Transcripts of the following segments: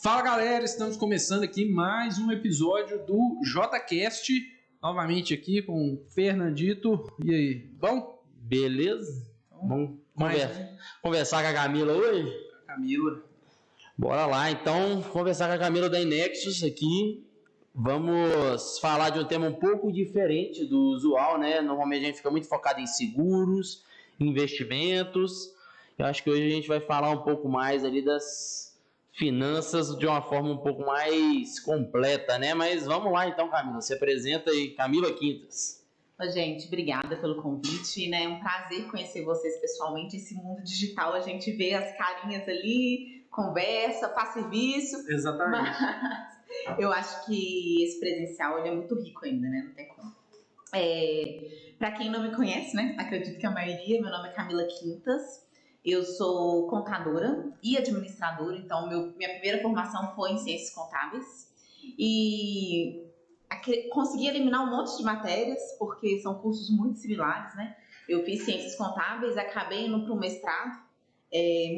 Fala galera, estamos começando aqui mais um episódio do JCast, novamente aqui com o Fernandito. E aí, bom? Beleza? Vamos conversar com a Camila hoje? Camila. Bora lá, então, conversar com a Camila da Inexus aqui. Vamos falar de um tema um pouco diferente do usual, né? Normalmente a gente fica muito focado em seguros, investimentos. Eu acho que hoje a gente vai falar um pouco mais ali das finanças de uma forma um pouco mais completa, né? Mas vamos lá então, Camila. Se apresenta aí, Camila Quintas. Gente, obrigada pelo convite, né? É um prazer conhecer vocês pessoalmente. Esse mundo digital, a gente vê as carinhas ali, conversa, faz serviço. Exatamente. Mas eu acho que esse presencial ele é muito rico ainda, né? Não tem como. Para quem não me conhece, né? Acredito que a maioria, meu nome é Camila Quintas. Eu sou contadora e administradora, então minha primeira formação foi em ciências contábeis. E consegui eliminar um monte de matérias, porque são cursos muito similares, né? Eu fiz ciências contábeis, acabei indo para o mestrado,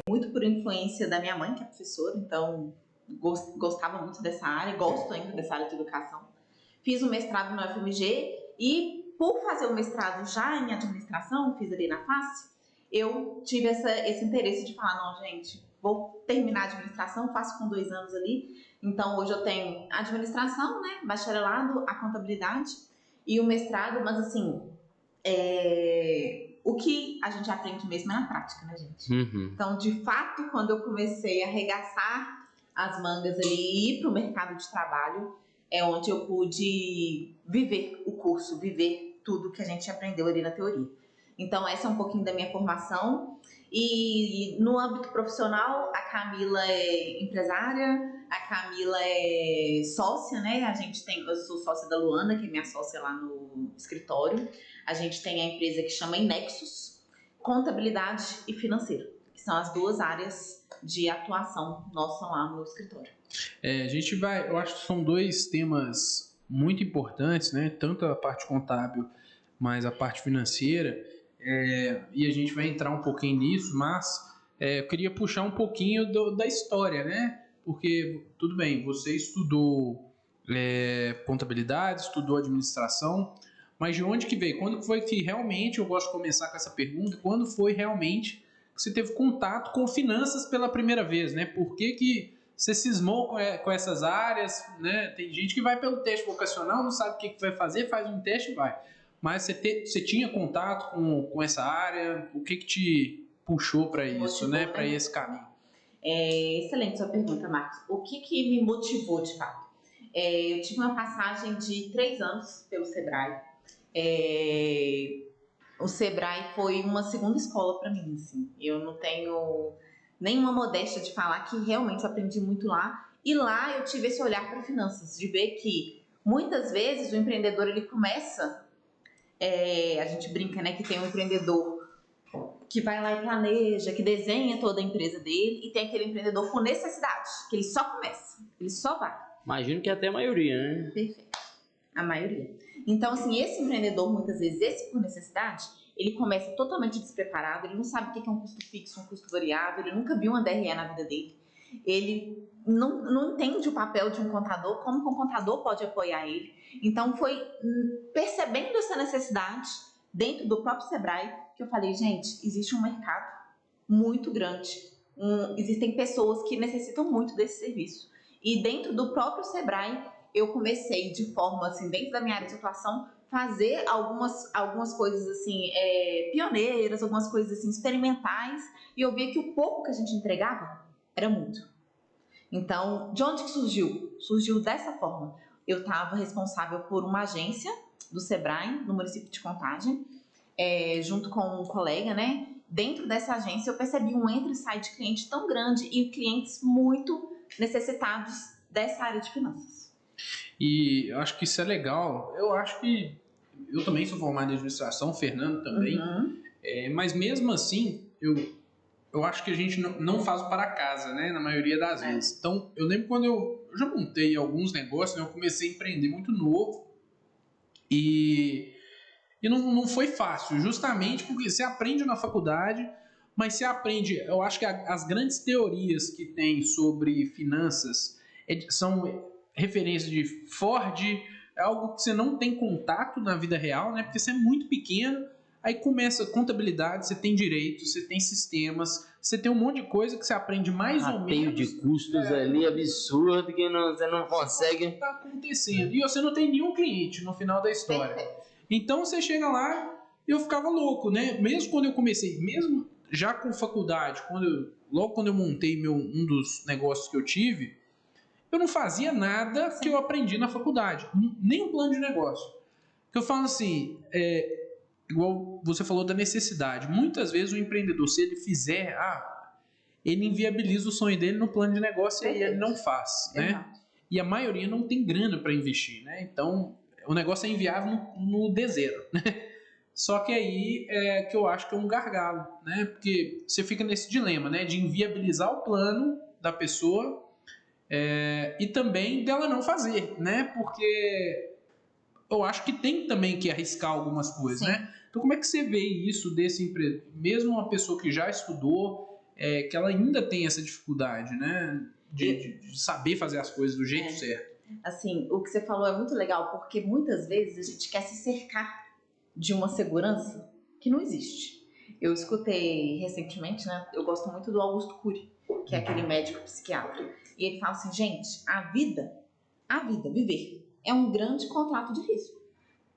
muito por influência da minha mãe, que é professora, então gostava muito dessa área, gosto ainda dessa área de educação. Fiz o mestrado no FMG e, por fazer o mestrado já em administração, fiz ali na face, eu tive esse interesse de falar, não, gente, vou terminar a administração, faço com 2 anos ali. Então, hoje eu tenho a administração, né, bacharelado, a contabilidade e o mestrado, mas assim, o que a gente aprende mesmo é na prática, né, gente? Uhum. Então, de fato, quando eu comecei a arregaçar as mangas ali e ir para o mercado de trabalho, é onde eu pude viver o curso, viver tudo que a gente aprendeu ali na teoria. Então, essa é um pouquinho da minha formação. E no âmbito profissional, a Camila é empresária, a Camila é sócia, né? Eu sou sócia da Luana, que é minha sócia lá no escritório. A gente tem a empresa que chama Inexus, contabilidade e financeiro, que são as 2 áreas de atuação nossa lá no escritório. Eu acho que são 2 temas muito importantes, né? Tanto a parte contábil, mas a parte financeira. E a gente vai entrar um pouquinho nisso, mas eu queria puxar um pouquinho da história, né? Porque, tudo bem, você estudou contabilidade, estudou administração, mas de onde que veio? Quando foi que realmente, eu gosto de começar com essa pergunta, quando foi realmente que você teve contato com finanças pela primeira vez, né? Por que você cismou com essas áreas, né? Tem gente que vai pelo teste vocacional, não sabe o que vai fazer, faz um teste e vai. Mas você tinha contato com essa área? O que te puxou para isso, né? Para esse caminho? Excelente sua pergunta, Marcos. O que me motivou de fato? Eu tive uma passagem de 3 anos pelo Sebrae. O Sebrae foi uma segunda escola para mim, assim. Eu não tenho nenhuma modéstia de falar que realmente eu aprendi muito lá. E lá eu tive esse olhar para finanças, de ver que muitas vezes o empreendedor ele começa... a gente brinca, né, que tem um empreendedor que vai lá e planeja, que desenha toda a empresa dele, e tem aquele empreendedor com necessidade, que ele só começa, ele só vai. Imagino que até a maioria, né? Perfeito, a maioria. Então, assim, esse empreendedor, muitas vezes, esse por necessidade, ele começa totalmente despreparado, ele não sabe o que é um custo fixo, um custo variável, ele nunca viu uma DRE na vida dele, ele não entende o papel de um contador, como que um contador pode apoiar ele. Então foi percebendo essa necessidade dentro do próprio Sebrae que eu falei, gente, existe um mercado muito grande, existem pessoas que necessitam muito desse serviço. E dentro do próprio Sebrae eu comecei de forma, assim, dentro da minha área de atuação, fazer algumas coisas assim, pioneiras, algumas coisas assim, experimentais, e eu via que o pouco que a gente entregava era muito. Então, de onde que surgiu? Surgiu dessa forma. Eu estava responsável por uma agência do Sebrae, no município de Contagem, junto com um colega, né? Dentro dessa agência, eu percebi um entra e sai de cliente tão grande e clientes muito necessitados dessa área de finanças. E eu acho que isso é legal. Eu acho que eu também sou formado em administração, o Fernando também, mas mesmo assim, eu acho que a gente não faz o para casa, né? Na maioria das vezes. Então, eu lembro quando eu já montei alguns negócios, né? Eu comecei a empreender muito novo e não foi fácil, justamente porque você aprende na faculdade, mas você aprende, eu acho que as grandes teorias que tem sobre finanças são referências de Ford, é algo que você não tem contato na vida real, né? Porque você é muito pequeno, aí começa contabilidade, você tem direito, você tem sistemas, você tem um monte de coisa que você aprende mais ou Rateio menos. de custos ali absurdo que você não consegue. O que está acontecendo? E você não tem nenhum cliente no final da história. Então você chega lá, eu ficava louco, né? Mesmo quando eu comecei, mesmo já com faculdade, logo quando eu montei um dos negócios que eu tive, eu não fazia nada que eu aprendi na faculdade, nem um plano de negócio. Eu falo assim, igual você falou da necessidade. Muitas vezes o empreendedor, se ele fizer, ele inviabiliza o sonho dele no plano de negócio e ele não faz, né? E a maioria não tem grana para investir, né? Então o negócio é inviável no D0, né? Só que aí é que eu acho que é um gargalo, né? Porque você fica nesse dilema, né? De inviabilizar o plano da pessoa e também dela não fazer, né? Porque eu acho que tem também que arriscar algumas coisas, né? Então como é que você vê isso desse empreendedor? Mesmo uma pessoa que já estudou, que ela ainda tem essa dificuldade, né? De saber fazer as coisas do jeito certo. Assim, o que você falou é muito legal, porque muitas vezes a gente quer se cercar de uma segurança que não existe. Eu escutei recentemente, né? Eu gosto muito do Augusto Cury, que é aquele médico psiquiatra. E ele fala assim, gente, a vida, viver, é um grande contrato de risco.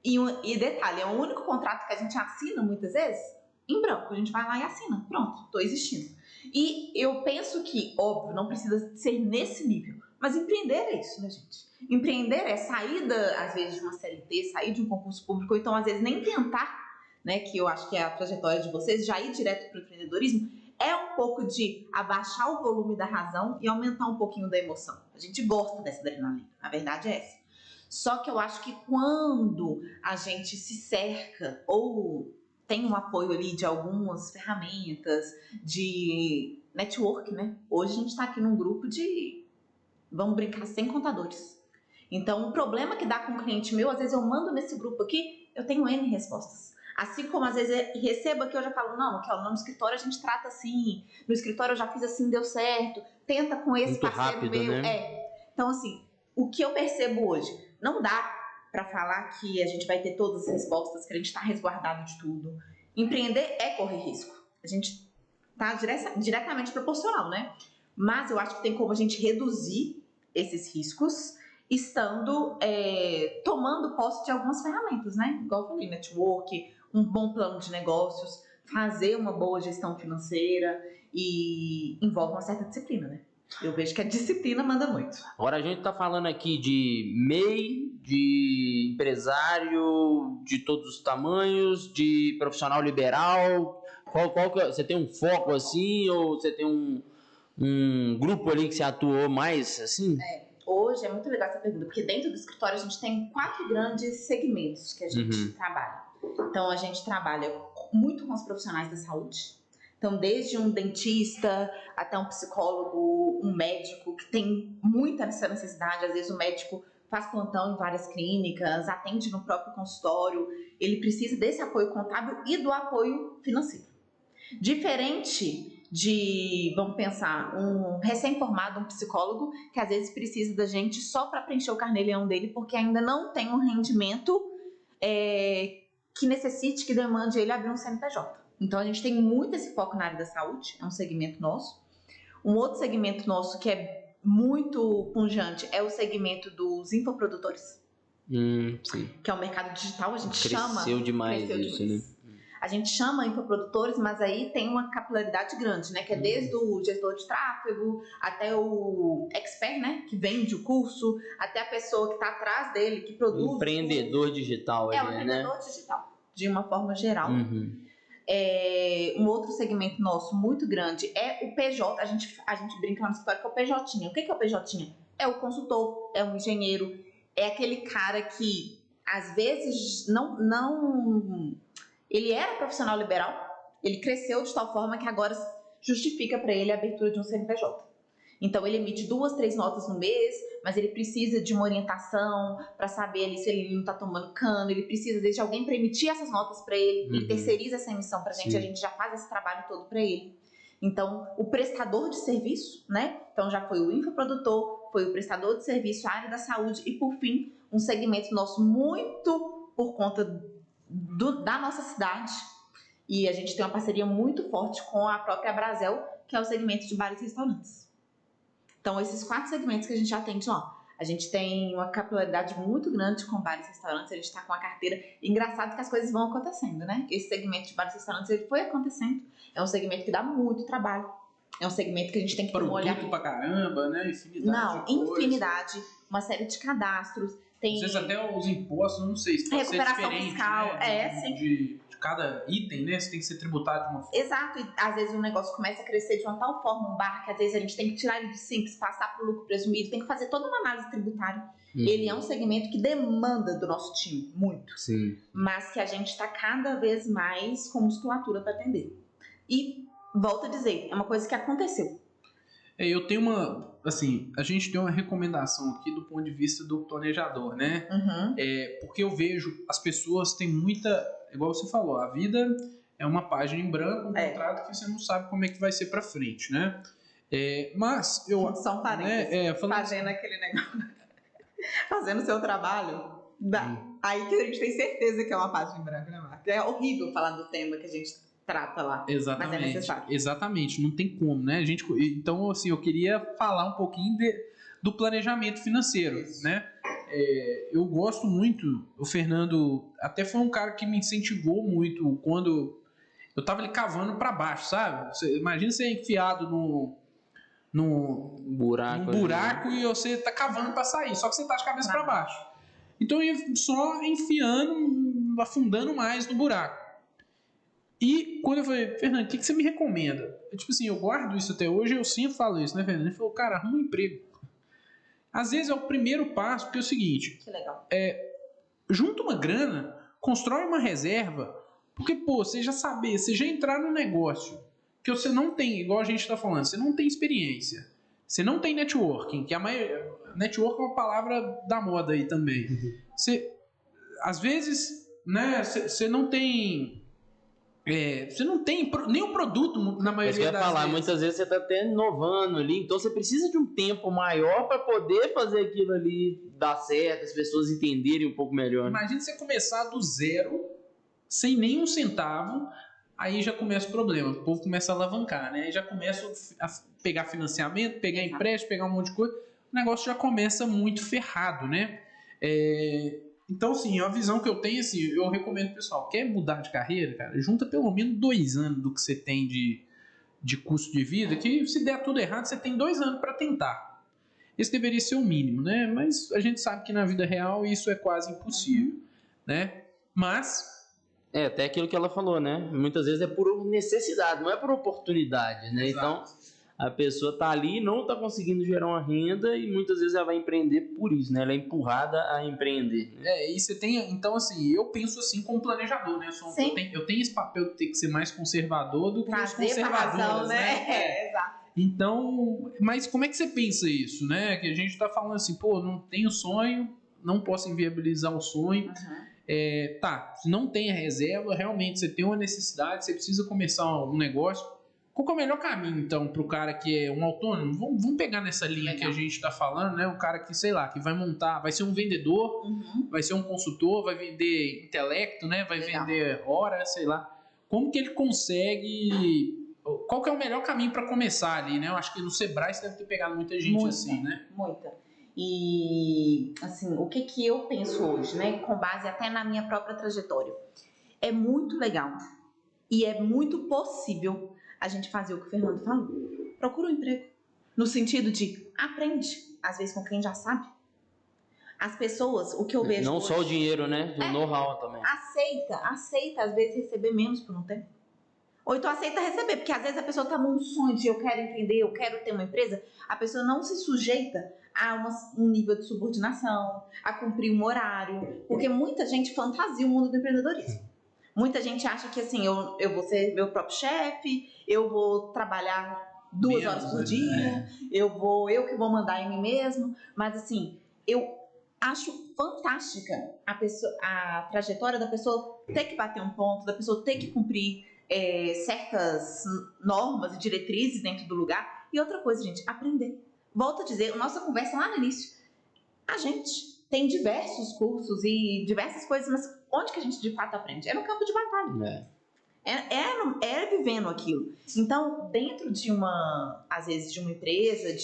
E detalhe, é o único contrato que a gente assina muitas vezes em branco. A gente vai lá e assina. Pronto, estou existindo. E eu penso que, óbvio, não precisa ser nesse nível. Mas empreender é isso, né, gente? Empreender é sair, às vezes, de uma CLT, sair de um concurso público, ou então, às vezes, nem tentar, né, que eu acho que é a trajetória de vocês, já ir direto para o empreendedorismo, é um pouco de abaixar o volume da razão e aumentar um pouquinho da emoção. A gente gosta dessa adrenalina, a verdade é essa. Só que eu acho que quando a gente se cerca ou tem um apoio ali de algumas ferramentas de network, né? Hoje a gente está aqui num grupo de, vamos brincar, 100 contadores. Então, o problema que dá com um cliente meu, às vezes eu mando nesse grupo aqui, eu tenho N respostas. Assim como às vezes eu recebo aqui, eu já falo, não, aqui, ó, no escritório a gente trata assim, no escritório eu já fiz assim, deu certo, tenta com esse muito parceiro rápido, meu. né? Então, assim, o que eu percebo hoje, não dá para falar que a gente vai ter todas as respostas, que a gente está resguardado de tudo. Empreender é correr risco. A gente está diretamente proporcional, né? Mas eu acho que tem como a gente reduzir esses riscos estando tomando posse de algumas ferramentas, né? Igual eu falei, network, um bom plano de negócios, fazer uma boa gestão financeira e envolve uma certa disciplina, né? Eu vejo que a disciplina manda muito. Agora a gente está falando aqui de MEI, de empresário de todos os tamanhos, de profissional liberal. Você tem um foco assim ou você tem um grupo ali que você atuou mais assim? Hoje é muito legal essa pergunta, porque dentro do escritório a gente tem 4 grandes segmentos que a gente trabalha. Então a gente trabalha muito com os profissionais da saúde. Então, desde um dentista até um psicólogo, um médico, que tem muita essa necessidade. Às vezes o médico faz plantão em várias clínicas, atende no próprio consultório. Ele precisa desse apoio contábil e do apoio financeiro. Diferente de, vamos pensar, um recém-formado, um psicólogo, que às vezes precisa da gente só para preencher o carnê-leão dele, porque ainda não tem um rendimento que necessite, que demande ele abrir um CNPJ. Então, a gente tem muito esse foco na área da saúde, é um segmento nosso. Um outro segmento nosso que é muito pungente é o segmento dos infoprodutores, Sim. que é o mercado digital. A gente cresceu demais isso, né? A gente chama infoprodutores, mas aí tem uma capilaridade grande, né? Que é desde o gestor de tráfego até o expert, né? Que vende o curso, até a pessoa que está atrás dele, que produz. Empreendedor digital, o empreendedor digital, de uma forma geral. Um outro segmento nosso muito grande é o PJ. A gente brinca lá no escritório que é o PJ. O que é o PJ? É o consultor, é o engenheiro, é aquele cara que às vezes não ele era profissional liberal, ele cresceu de tal forma que agora justifica para ele a abertura de um CNPJ. Então, ele emite 2, 3 notas no mês, mas ele precisa de uma orientação para saber ali se ele não está tomando cano, ele precisa, às vezes, de alguém para emitir essas notas para ele, ele terceiriza essa emissão para a gente já faz esse trabalho todo para ele. Então, o prestador de serviço, né? Então, já foi o infoprodutor, foi o prestador de serviço, a área da saúde e, por fim, um segmento nosso muito por conta da nossa cidade. E a gente tem uma parceria muito forte com a própria Brasel, que é o segmento de bares e restaurantes. Então, esses 4 segmentos que a gente atende, ó, a gente tem uma capilaridade muito grande com bares e restaurantes, a gente está com a carteira. Engraçado que as coisas vão acontecendo, né? Esse segmento de bares e restaurantes, ele foi acontecendo. É um segmento que dá muito trabalho. É um segmento que a gente tem que ter um olhar. Produto pra caramba, né? Infinidade de coisas. Infinidade. Uma série de cadastros. Tem... Às vezes até os impostos, não sei, se pode recuperação ser diferente, fiscal, né? sim. De cada item, né? Você tem que ser tributado de uma forma. Exato, e às vezes o negócio começa a crescer de uma tal forma, um bar, que às vezes a gente tem que tirar ele do simples, passar para o lucro presumido, tem que fazer toda uma análise tributária. Ele é um segmento que demanda do nosso time, muito. Sim. Mas que a gente está cada vez mais com musculatura para atender. E, volto a dizer, é uma coisa que aconteceu. Eu tenho a gente tem uma recomendação aqui do ponto de vista do planejador, né? Porque eu vejo, as pessoas têm muita, igual você falou, a vida é uma página em branco, um contrato que você não sabe como é que vai ser pra frente, né? Mas eu... São parênteses, fazendo aquele negócio, fazendo o seu trabalho, aí que a gente tem certeza que é uma página em branco, né, Marcos? É horrível falar do tema que a gente trata lá. Exatamente, mas é necessário. Exatamente, não tem como, né? Então, assim, eu queria falar um pouquinho do planejamento financeiro, né? Eu gosto muito, o Fernando até foi um cara que me incentivou muito quando eu tava ali cavando para baixo, sabe? Imagina você enfiado num buraco e você tá cavando para sair, só que você tá de cabeça para baixo. Então eu ia só enfiando, afundando mais no buraco. E quando eu falei, Fernando, o que você me recomenda? Tipo assim, eu guardo isso até hoje, eu sempre falo isso, né, Fernando? Ele falou, cara, arruma um emprego. Às vezes é o primeiro passo, porque é o seguinte, que legal. Junta uma grana, constrói uma reserva, porque, pô, você já entrar no negócio, que você não tem, igual a gente tá falando, você não tem experiência, você não tem networking, que network é uma palavra da moda aí também. Às vezes, né, você não tem... você não tem nenhum produto na maioria das vezes. Muitas vezes você está até inovando ali, então você precisa de um tempo maior para poder fazer aquilo ali dar certo, as pessoas entenderem um pouco melhor. Imagina você começar do zero, sem nenhum centavo, aí já começa o problema, o povo começa a alavancar, né? Aí já começa a pegar financiamento, pegar empréstimo, pegar um monte de coisa, o negócio já começa muito ferrado, né? Então, assim, a visão que eu tenho, assim, eu recomendo pro pessoal, quer mudar de carreira, cara, junta pelo menos 2 anos do que você tem de custo de vida, que se der tudo errado, você tem 2 anos para tentar. Esse deveria ser o mínimo, né? Mas a gente sabe que na vida real isso é quase impossível, né? Mas... até aquilo que ela falou, né? Muitas vezes é por necessidade, não é por oportunidade, né? Exato. Então... a pessoa tá ali e não tá conseguindo gerar uma renda e muitas vezes ela vai empreender por isso, né? Ela é empurrada a empreender. E você tem... Então, assim, eu penso assim como planejador, né? Eu tenho esse papel de ter que ser mais conservador do que os conservadores, né? Exato. Então, mas como é que você pensa isso, né? Que a gente tá falando assim, pô, não tenho sonho, não posso inviabilizar o sonho. Se não tem a reserva, realmente você tem uma necessidade, você precisa começar um negócio. Qual que é o melhor caminho, então, para o cara que é um autônomo? Vamos pegar nessa linha que a gente está falando, né? Um cara que, sei lá, que vai montar, vai ser um vendedor, vai ser um consultor, vai vender intelecto, né? Vai vender horas, sei lá. Como que ele consegue... Qual que é o melhor caminho para começar ali, né? Eu acho que no Sebrae você deve ter pegado muita gente assim, né? Muita. E, assim, o que eu penso hoje, né? Com base até na minha própria trajetória. É muito legal e é muito possível a gente fazer o que o Fernando falou. Procura um emprego. No sentido de aprende, às vezes com quem já sabe. As pessoas, o que eu vejo não hoje, só o dinheiro, né? O know-how também. Aceita às vezes receber menos por um tempo. Ou então aceita receber, porque às vezes a pessoa está num sonho de eu quero empreender, eu quero ter uma empresa, a pessoa não se sujeita a um nível de subordinação, a cumprir um horário, porque muita gente fantasia o mundo do empreendedorismo. Muita gente acha que assim, eu vou ser meu próprio chefe, eu vou trabalhar 2 horas por dia, eu que vou mandar em mim mesmo. Mas assim, eu acho fantástica a trajetória da pessoa ter que bater um ponto, da pessoa ter que cumprir certas normas e diretrizes dentro do lugar. E outra coisa, gente, aprender. Volto a dizer, nossa conversa lá no início, a gente tem diversos cursos e diversas coisas, mas onde que a gente de fato aprende? É no campo de batalha. É vivendo aquilo. Então, dentro de às vezes, de uma empresa,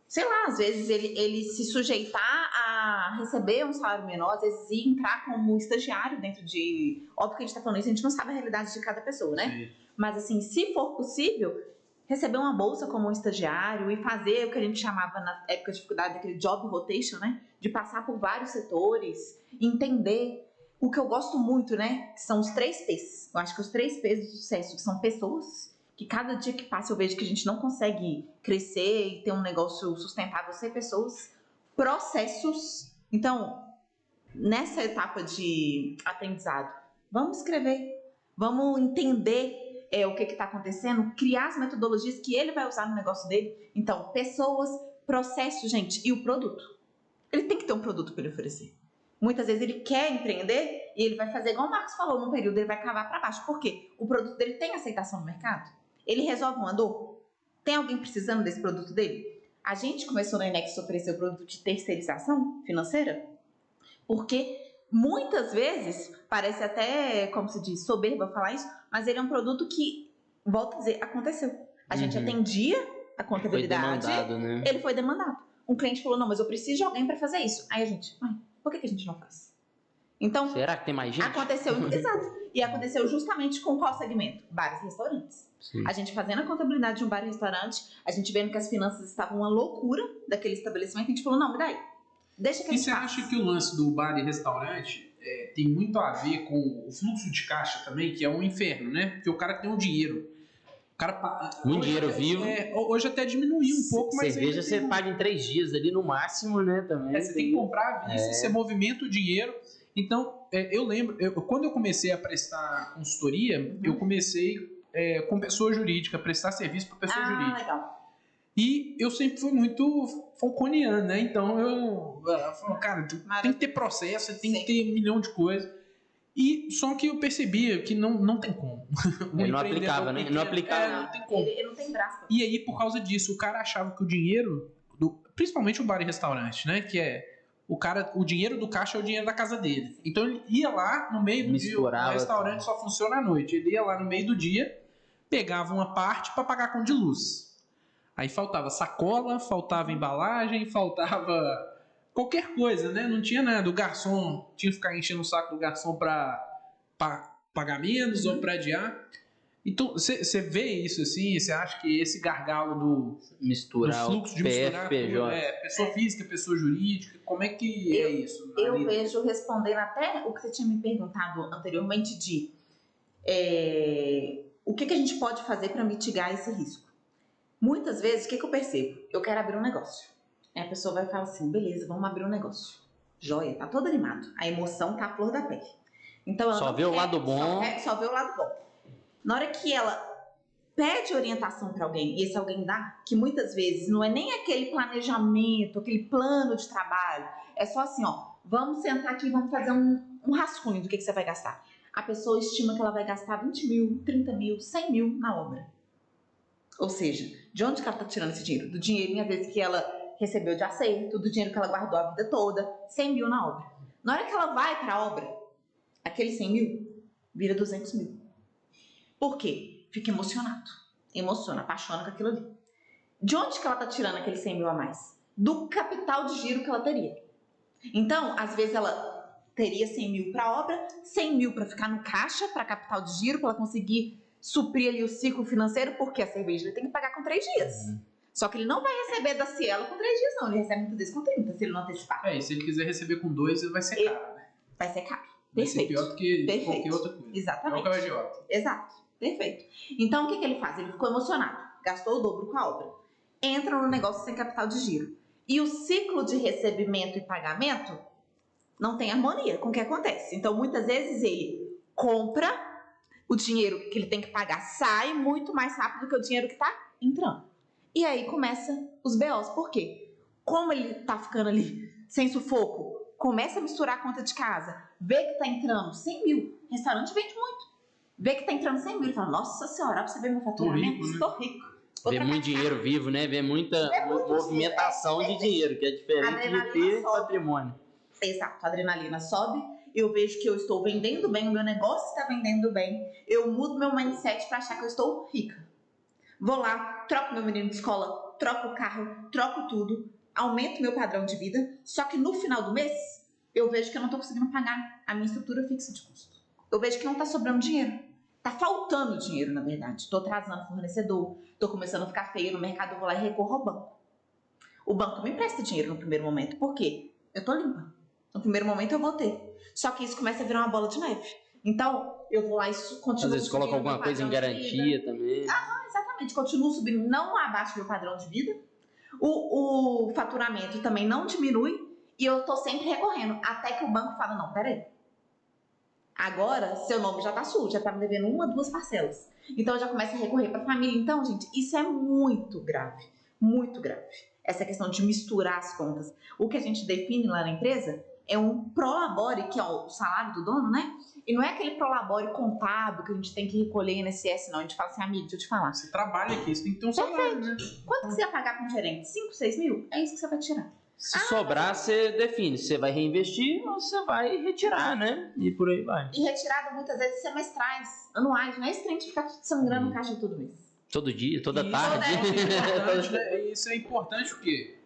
sei lá, às vezes ele se sujeitar a receber um salário menor, às vezes ir entrar como estagiário dentro de... Óbvio que a gente tá falando isso, a gente não sabe a realidade de cada pessoa, né? Sim. Mas assim, se for possível, receber uma bolsa como um estagiário e fazer o que a gente chamava na época de dificuldade, aquele job rotation, né? De passar por vários setores, entender o que eu gosto muito, né? Que são os 3 P's. Eu acho que os 3 P's do sucesso, que são pessoas, que cada dia que passa eu vejo que a gente não consegue crescer e ter um negócio sustentável sem pessoas, processos. Então, nessa etapa de aprendizado, vamos escrever, vamos entender o que está acontecendo, criar as metodologias que ele vai usar no negócio dele. Então, pessoas, processos, gente, e o produto. Ele tem que ter um produto para ele oferecer. Muitas vezes ele quer empreender e ele vai fazer igual o Marcos falou num período, ele vai cavar para baixo. Por quê? O produto dele tem aceitação no mercado? Ele resolve uma dor? Tem alguém precisando desse produto dele? A gente começou na Inex a oferecer o produto de terceirização financeira porque muitas vezes, parece até, como se diz, soberba falar isso, mas ele é um produto que, volto a dizer, aconteceu. A gente atendia a contabilidade, foi demandado, né? Ele foi demandado. Um cliente falou, não, mas eu preciso de alguém para fazer isso. Aí a gente, por que a gente não faz? Então, será que tem mais gente? Aconteceu, exato. E aconteceu justamente com qual segmento? Bares e restaurantes. Sim. A gente fazendo a contabilidade de um bar e restaurante, a gente vendo que as finanças estavam uma loucura daquele estabelecimento, a gente falou, não, me dá aí. Deixa que a E gente você acha que o lance do bar e restaurante tem muito a ver com o fluxo de caixa também, que é um inferno, né? Porque o cara tem o dinheiro. O cara muito dinheiro vivo. Hoje até diminuiu um pouco, mas cerveja você paga em 3 dias ali no máximo, né? Também. Você tem que comprar à vista, você movimenta o dinheiro. Então, eu lembro, quando eu comecei a prestar consultoria, eu comecei com pessoa jurídica, prestar serviço para pessoa jurídica. Legal. E eu sempre fui muito falconiano, né? Então eu falo, cara, tem que ter processo, tem que ter 1 milhão de coisas. E só que eu percebia que não tem como. Ele não aplicava, né? Não aplicava. Não tem como. Ele não tem braço. E aí, por causa disso, o cara achava que o dinheiro, principalmente o bar e restaurante, né? Que o dinheiro do caixa é o dinheiro da casa dele. Então ele ia lá no meio do dia, o restaurante só funciona à noite. Ele ia lá no meio do dia, pegava uma parte para pagar com de luz. Aí faltava sacola, faltava embalagem, faltava qualquer coisa, né? Não tinha nada. O garçom tinha que ficar enchendo o saco do garçom para pagar menos ou para adiar. Então, você vê isso assim? Você acha que esse gargalo do fluxo de misturar tudo, pessoa física, pessoa jurídica, como é que é isso? Eu vejo, respondendo até o que você tinha me perguntado anteriormente de o que a gente pode fazer para mitigar esse risco. Muitas vezes, o que eu percebo? Eu quero abrir um negócio. Aí a pessoa vai falar assim, beleza, vamos abrir um negócio. Joia, tá todo animado. A emoção tá à flor da pele. Então, ela só vê o lado bom. Só vê o lado bom. Na hora que ela pede orientação para alguém, e esse alguém dá, que muitas vezes não é nem aquele planejamento, aquele plano de trabalho, é só assim, vamos sentar aqui e vamos fazer um rascunho do que você vai gastar. A pessoa estima que ela vai gastar 20 mil, 30 mil, 100 mil na obra. Ou seja, de onde que ela está tirando esse dinheiro? Do dinheirinho, às vezes, que ela recebeu de acerto, do dinheiro que ela guardou a vida toda, 100 mil na obra. Na hora que ela vai para a obra, aquele 100 mil vira 200 mil. Por quê? Fica emocionado. Emociona, apaixona com aquilo ali. De onde que ela está tirando aquele 100 mil a mais? Do capital de giro que ela teria. Então, às vezes ela teria 100 mil para a obra, 100 mil para ficar no caixa, para capital de giro, para ela conseguir suprir ali o ciclo financeiro, porque a cerveja ele tem que pagar com 3 dias. Só que ele não vai receber da Cielo com 3 dias, não. Ele recebe muitas vezes com 30, se ele não antecipar. E se ele quiser receber com 2, vai ser caro, né? Vai ser caro. Vai ser pior do que qualquer outra coisa. Exatamente. É o agiota. Exato. Perfeito. Então, o que ele faz? Ele ficou emocionado. Gastou o dobro com a obra. Entra no negócio sem capital de giro. E o ciclo de recebimento e pagamento não tem harmonia com o que acontece. Então, muitas vezes, ele compra, o dinheiro que ele tem que pagar sai muito mais rápido do que o dinheiro que está entrando. E aí começa os BOs. Por quê? Como ele tá ficando ali sem sufoco, começa a misturar a conta de casa, vê que tá entrando 100 mil, restaurante vende muito, vê que tá entrando 100 mil, ele fala, nossa senhora, pra você ver meu faturamento, estou rico. Vê muito dinheiro vivo, né? Vê muita movimentação de dinheiro, que é diferente de ter patrimônio. Exato, a adrenalina sobe, eu vejo que eu estou vendendo bem, o meu negócio está vendendo bem, eu mudo meu mindset para achar que eu estou rica. Vou lá, troco meu menino de escola, troco o carro, troco tudo, aumento meu padrão de vida, só que no final do mês, eu vejo que eu não estou conseguindo pagar a minha estrutura fixa de custo. Eu vejo que não está sobrando dinheiro. Tá faltando dinheiro, na verdade. Estou atrasando fornecedor, estou começando a ficar feio no mercado, eu vou lá e recorro ao banco. O banco me empresta dinheiro no primeiro momento. Por quê? Eu tô limpa. No primeiro momento eu vou ter. Só que isso começa a virar uma bola de neve. Então, eu vou lá e continuo. Às vezes coloca alguma coisa em garantia também. Exatamente. Continuo subindo, não abaixo do meu padrão de vida. O faturamento também não diminui. E eu tô sempre recorrendo. Até que o banco fala, não, peraí. Agora, seu nome já tá sujo, já tá me devendo 1 ou 2 parcelas. Então, eu já começo a recorrer pra família. Então, gente, isso é muito grave. Muito grave. Essa questão de misturar as contas. O que a gente define lá na empresa é um prolabore, que é o salário do dono, né? E não é aquele prolabore contábil que a gente tem que recolher INSS, não. A gente fala assim, amigo, deixa eu te falar. Você trabalha aqui, você tem que ter um salário, né? Quanto que você vai pagar com o gerente? 5, 6 mil? É isso que você vai tirar. Se sobrar, você define. Se você vai reinvestir ou você vai retirar, né? E por aí vai. E retirada muitas vezes semestrais, anuais. Não é esse trem de ficar sangrando caixa todo mês. Todo dia, toda Isso tarde. Isso é importante porque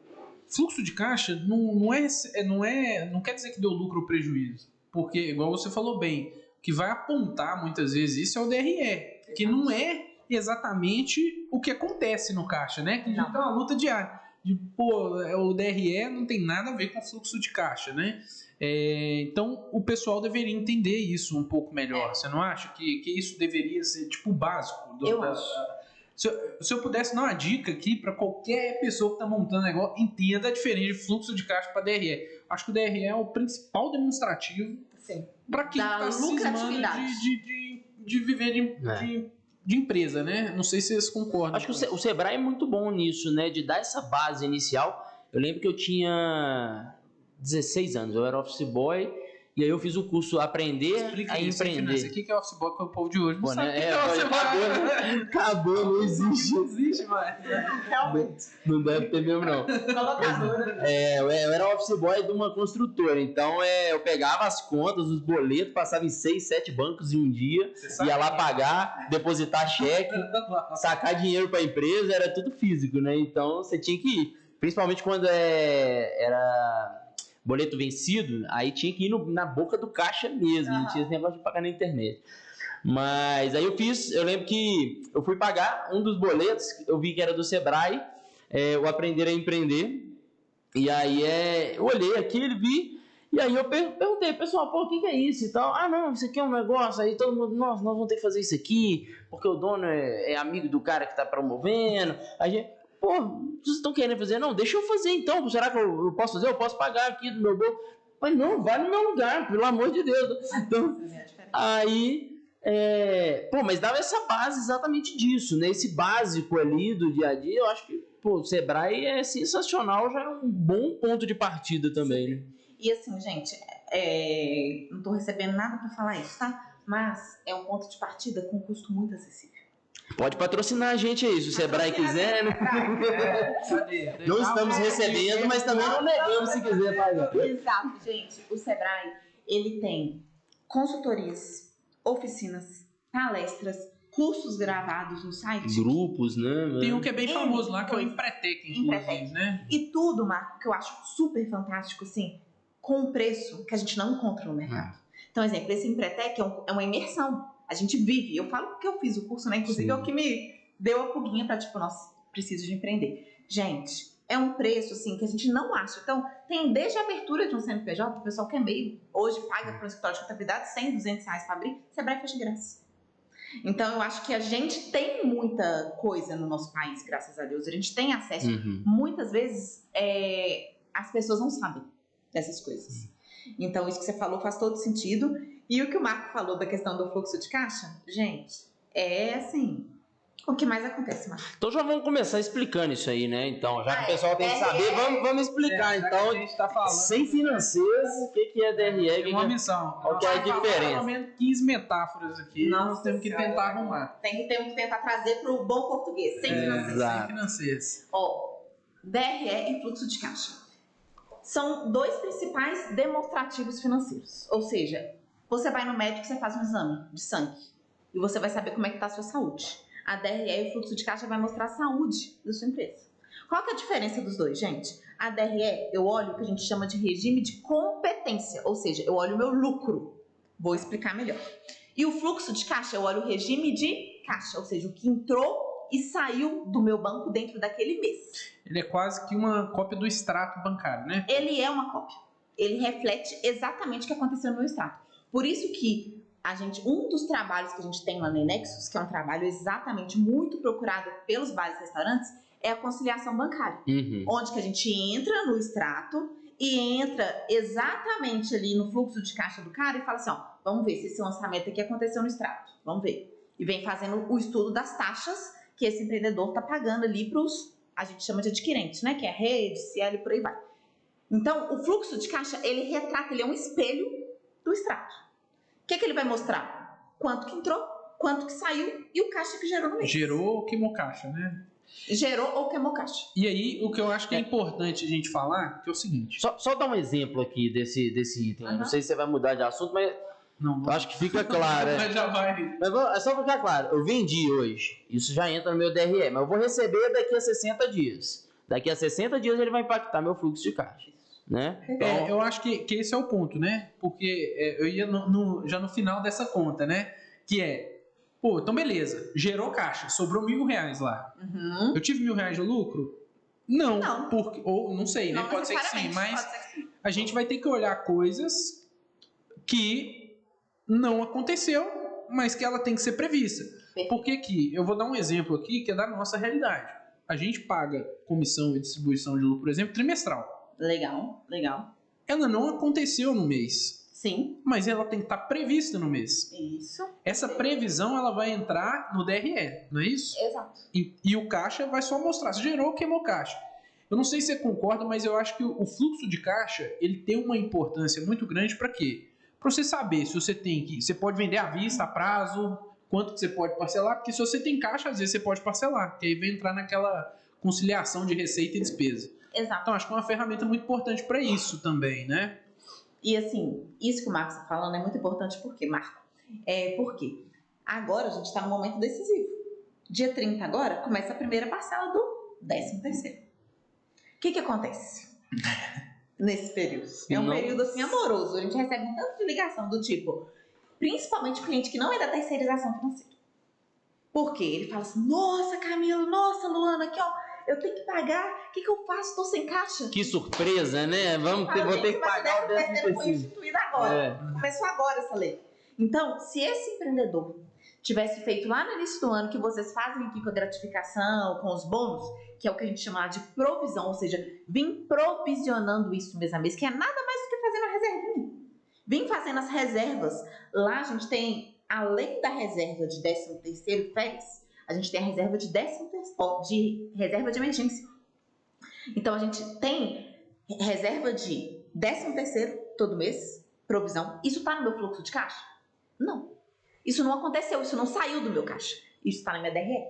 fluxo de caixa não quer dizer que deu lucro ou prejuízo. Porque, igual você falou bem, o que vai apontar muitas vezes isso é o DRE, que não é exatamente o que acontece no caixa, né? Que já tá uma luta diária. O DRE não tem nada a ver com fluxo de caixa, né? Então, o pessoal deveria entender isso um pouco melhor. Você não acha que isso deveria ser, tipo, o básico? Eu acho. Se eu pudesse dar uma dica aqui para qualquer pessoa que está montando negócio, entenda a diferença de fluxo de caixa para DRE. Acho que o DRE é o principal demonstrativo para quem está cismando de viver de empresa, né? Não sei se vocês concordam. Acho que o Sebrae é muito bom nisso, né? De dar essa base inicial. Eu lembro que eu tinha 16 anos, eu era office boy. E aí eu fiz o curso Aprender a Empreender. O que é office boy para o povo de hoje? Não sabe o que é office boy. Acabou, não existe. Não existe mais. Realmente. Não deve ter mesmo, não. Eu era office boy de uma construtora. Então eu pegava as contas, os boletos, passava em 6, 7 bancos em um dia. Ia lá pagar, depositar cheque, sacar dinheiro para a empresa. Era tudo físico, né? Então você tinha que ir. Principalmente quando era boleto vencido, aí tinha que ir na boca do caixa mesmo, não tinha esse negócio de pagar na internet. Mas aí eu lembro que eu fui pagar um dos boletos, eu vi que era do Sebrae, o Aprender a Empreender, e aí eu olhei aquilo, vi, e aí eu perguntei, pessoal, o que é isso e tal? Ah, não, isso aqui é um negócio, aí todo mundo, nós vamos ter que fazer isso aqui, porque o dono é amigo do cara que tá promovendo, a gente... Pô, vocês estão querendo fazer? Não, deixa eu fazer então. Será que eu posso fazer? Eu posso pagar aqui do meu bolso. Mas não, vai no meu lugar, pelo amor de Deus. Então, aí, mas dava essa base exatamente disso, né? Esse básico ali do dia a dia, eu acho que, o Sebrae é sensacional, já é um bom ponto de partida também, né? E assim, gente, não tô recebendo nada pra falar isso, tá? Mas é um ponto de partida com custo muito acessível. Pode patrocinar a gente aí, se o Sebrae quiser, né? Não estamos recebendo, mas também não negamos se quiser pagar. Exato, gente. O Sebrae, ele tem consultorias, oficinas, palestras, cursos gravados no site. Grupos, né? Tem um que é bem famoso lá, que é o Empretec, inclusive, né? E tudo, Marco, que eu acho super fantástico, assim, com um preço que a gente não encontra no mercado. Então, exemplo, esse Empretec é uma imersão. A gente vive. Eu falo porque eu fiz o curso, né? Inclusive, é o que me deu a pulguinha pra, nossa, preciso de empreender. Gente, é um preço, assim, que a gente não acha. Então, tem desde a abertura de um CNPJ, o pessoal que é meio, hoje paga para um escritório de contabilidade 100, 200 reais para abrir, Sebrae fecha de graça. Então, eu acho que a gente tem muita coisa no nosso país, graças a Deus. A gente tem acesso. Muitas vezes, as pessoas não sabem dessas coisas. Então, isso que você falou faz todo sentido. E o que o Marco falou da questão do fluxo de caixa, gente, assim, O que mais acontece, Marcos? Então já vamos começar explicando isso aí, né? Então, já que o pessoal tem que saber, vamos explicar. Então, a gente tá falando, sem financeiros, o que é DRE? é uma missão. Qual que é a diferença? Pelo menos 15 metáforas aqui. Nossa nós temos que Senhora. tentar arrumar. Temos que tentar trazer para o bom português, sem financeiros. Exato. Sem financeiros. Ó, DRE e fluxo de caixa. São dois principais demonstrativos financeiros. Ou seja, você vai no médico e você faz um exame de sangue. E você vai saber como é que está a sua saúde. A DRE e o fluxo de caixa vai mostrar a saúde da sua empresa. Qual que é a diferença dos dois, gente? A DRE, eu olho o que a gente chama de regime de competência. Ou seja, eu olho o meu lucro. Vou explicar melhor. E o fluxo de caixa, eu olho o regime de caixa. Ou seja, o que entrou e saiu do meu banco dentro daquele mês. Ele é quase que uma cópia do extrato bancário, né? Ele é uma cópia. Ele reflete exatamente o que aconteceu no meu extrato. Por isso que um dos trabalhos que a gente tem lá na Nexus, que é um trabalho exatamente muito procurado pelos bares e restaurantes, é a conciliação bancária. Onde que a gente entra no extrato e entra exatamente ali no fluxo de caixa do cara e fala assim, ó, vamos ver se esse lançamento aqui aconteceu no extrato. Vamos ver. E vem fazendo o estudo das taxas que esse empreendedor está pagando ali para os, a gente chama de adquirentes, né? Que é rede, Cielo e por aí vai. Então, o fluxo de caixa, ele retrata, ele é um espelho do extrato. O que ele vai mostrar? Quanto que entrou, quanto que saiu e o caixa que gerou no mês. Gerou ou queimou caixa, né? Gerou ou queimou caixa. E aí, o que eu acho que é importante a gente falar, que é o seguinte. Só dar um exemplo aqui desse item. Não sei se você vai mudar de assunto, mas Não, eu acho que fica claro. Mas já vai. Mas é só ficar claro, eu vendi hoje, isso já entra no meu DRE, mas eu vou receber daqui a 60 dias. Daqui a 60 dias ele vai impactar meu fluxo de caixa, né? Então, Eu acho que esse é o ponto, né? Porque eu ia já no final dessa conta, né? Que pô, então beleza, gerou caixa, sobrou R$1.000 lá. Eu tive R$1.000 de lucro? Não. Não. Ou não sei, né? Não Pode ser que sim, necessariamente, mas pode ser que sim. a gente vai ter que olhar coisas que não aconteceu, mas que ela tem que ser prevista. Perfeito. Por que que? Eu vou dar um exemplo aqui que é da nossa realidade. A gente paga comissão e distribuição de lucro, por exemplo, trimestral. Legal, legal. Ela não aconteceu no mês, Sim, mas ela tem que estar prevista no mês. isso. Essa previsão ela vai entrar no DRE, não é isso? Exato. E o caixa vai só mostrar se gerou ou queimou caixa. Eu não sei se você concorda, mas eu acho que o fluxo de caixa ele tem uma importância muito grande para quê? Para você saber se você pode vender à vista, a prazo, quanto que você pode parcelar, porque se você tem caixa, às vezes você pode parcelar, que aí vai entrar naquela conciliação de receita e despesa. Exato. Então, acho que é uma ferramenta muito importante para isso também, né? E assim, isso que o Marcos está falando é muito importante, por quê, Marco? Porque agora a gente está num momento decisivo. Dia 30 agora, começa a primeira parcela do 13º. O que acontece nesse período? É um período assim amoroso. A gente recebe um tanto de ligação do tipo, principalmente cliente que não é da terceirização financeira. Por quê? Ele fala assim, nossa Camila, nossa Luana, aqui ó, eu tenho que pagar, o que eu faço? Estou sem caixa. que surpresa, né? Vou ter que pagar o 13º. Foi instituído agora. Começou agora essa lei. Então, se esse empreendedor tivesse feito lá no início do ano, que vocês fazem aqui com a gratificação, com os bônus, que é o que a gente chama de provisão, ou seja, vim provisionando isso mês a mês, que é nada mais do que fazer uma reservinha. Vim fazendo as reservas. Lá a gente tem, além da reserva de 13º e férias, a gente tem a reserva de reserva de emergência. Então a gente tem reserva de 13º todo mês, provisão. Isso está no meu fluxo de caixa? Não. Isso não aconteceu, isso não saiu do meu caixa. Isso está na minha DRE.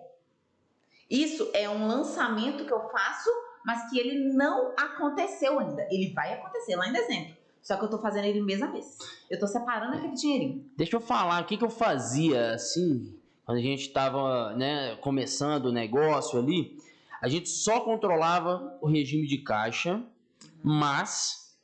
Isso é um lançamento que eu faço, mas que ele não aconteceu ainda. Ele vai acontecer lá em dezembro. Só que eu estou fazendo ele mês a mês. Eu estou separando aquele dinheirinho. Deixa eu falar o que eu fazia assim, quando a gente estava, né, começando o negócio ali. A gente só controlava o regime de caixa, mas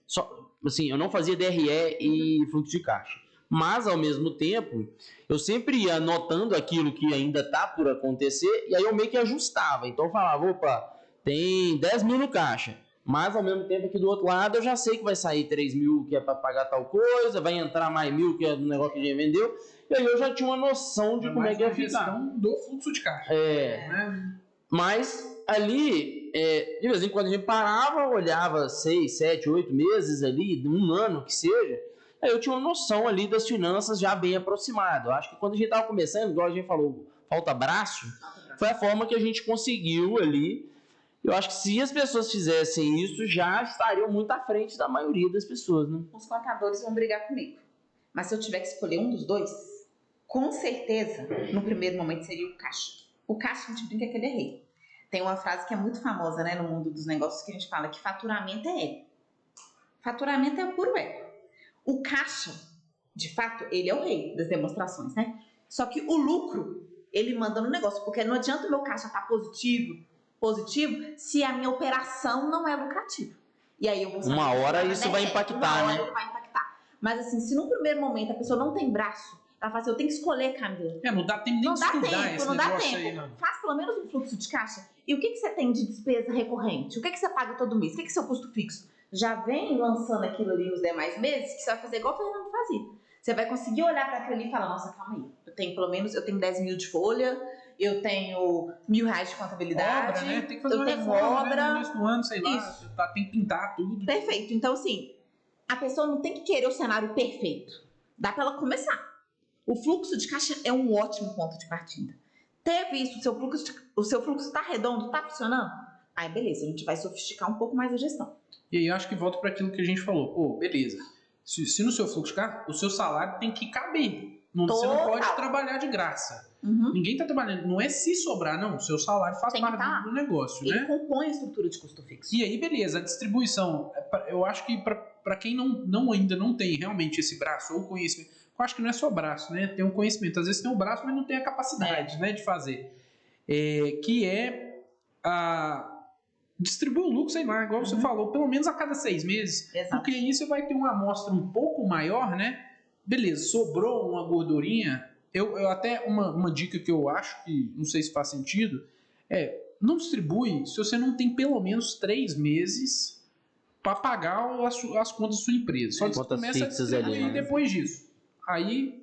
assim, eu não fazia DRE e fluxo de caixa. Mas, ao mesmo tempo, eu sempre ia anotando aquilo que ainda está por acontecer e aí eu meio que ajustava. Então eu falava, opa, tem 10 mil no caixa. Mas, ao mesmo tempo, aqui do outro lado, eu já sei que vai sair 3 mil que é para pagar tal coisa, vai entrar mais 1.000 que é do negócio que a gente vendeu. E aí eu já tinha uma noção de como é que ia ficar. Do fluxo de caixa. Né? Mas, ali, de vez em quando a gente parava, olhava 6, 7, 8 meses ali, um ano que seja, aí eu tinha uma noção ali das finanças já bem aproximada. Eu acho que quando a gente estava começando, igual a gente falou, falta braço, foi a forma que a gente conseguiu ali. Eu acho que se as pessoas fizessem isso, já estariam muito à frente da maioria das pessoas, né? Os contadores vão brigar comigo. Mas se eu tiver que escolher um dos dois, com certeza, no primeiro momento seria o caixa. O caixa, a gente brinca que ele é rei. Tem uma frase que é muito famosa, né, no mundo dos negócios, que a gente fala que faturamento é ego. Faturamento é puro ego. O caixa, de fato, ele é o rei das demonstrações, né? Só que o lucro, ele manda no negócio, porque não adianta o meu caixa estar positivo, se a minha operação não é lucrativa. E aí eu vou uma hora isso vai impactar, né? Vai impactar. Mas assim, se num primeiro momento a pessoa não tem braço, ela fala assim, eu tenho que escolher, Camila. Não dá tempo nem de estudar esse negócio aí, não. Faz pelo menos um fluxo de caixa. E o que você tem de despesa recorrente? O que você paga todo mês? O que é seu custo fixo? Já vem lançando aquilo ali nos demais meses, que você vai fazer igual o Fernando fazia. Você vai conseguir olhar para aquilo ali e falar, nossa, calma aí. Eu tenho 10 mil de folha, eu tenho R$1.000 de contabilidade. Obra, né? Tem que fazer eu uma tenho reforma, obra. Né? No início do ano, sei lá, Isso. Tem que pintar tudo. Perfeito. Então, assim, a pessoa não tem que querer o cenário perfeito. Dá para ela começar. O fluxo de caixa é um ótimo ponto de partida. Teve isso, o seu fluxo está redondo, está funcionando? Aí, beleza, a gente vai sofisticar um pouco mais a gestão. E aí, acho que volta para aquilo que a gente falou. Pô, beleza. Se no seu fluxo de caixa, o seu salário tem que caber. Você não pode trabalhar de graça. Uhum. Ninguém está trabalhando. Não é se sobrar, não. O seu salário faz parte do negócio, né? Ele compõe a estrutura de custo fixo. E aí, beleza. A distribuição, eu acho que para quem ainda não tem realmente esse braço ou conhecimento, eu acho que não é só braço, né? Tem um conhecimento. Às vezes tem um braço, mas não tem a capacidade, né, de fazer. Que é distribuir o lucro, sei lá, igual você falou, pelo menos a cada 6 meses. Exato. Porque aí você vai ter uma amostra um pouco maior, né? Beleza, sobrou uma gordurinha. Eu até uma dica que eu acho que não sei se faz sentido não distribui se você não tem pelo menos 3 meses para pagar as contas da sua empresa. Só você começa a distribuir ali, depois disso. Aí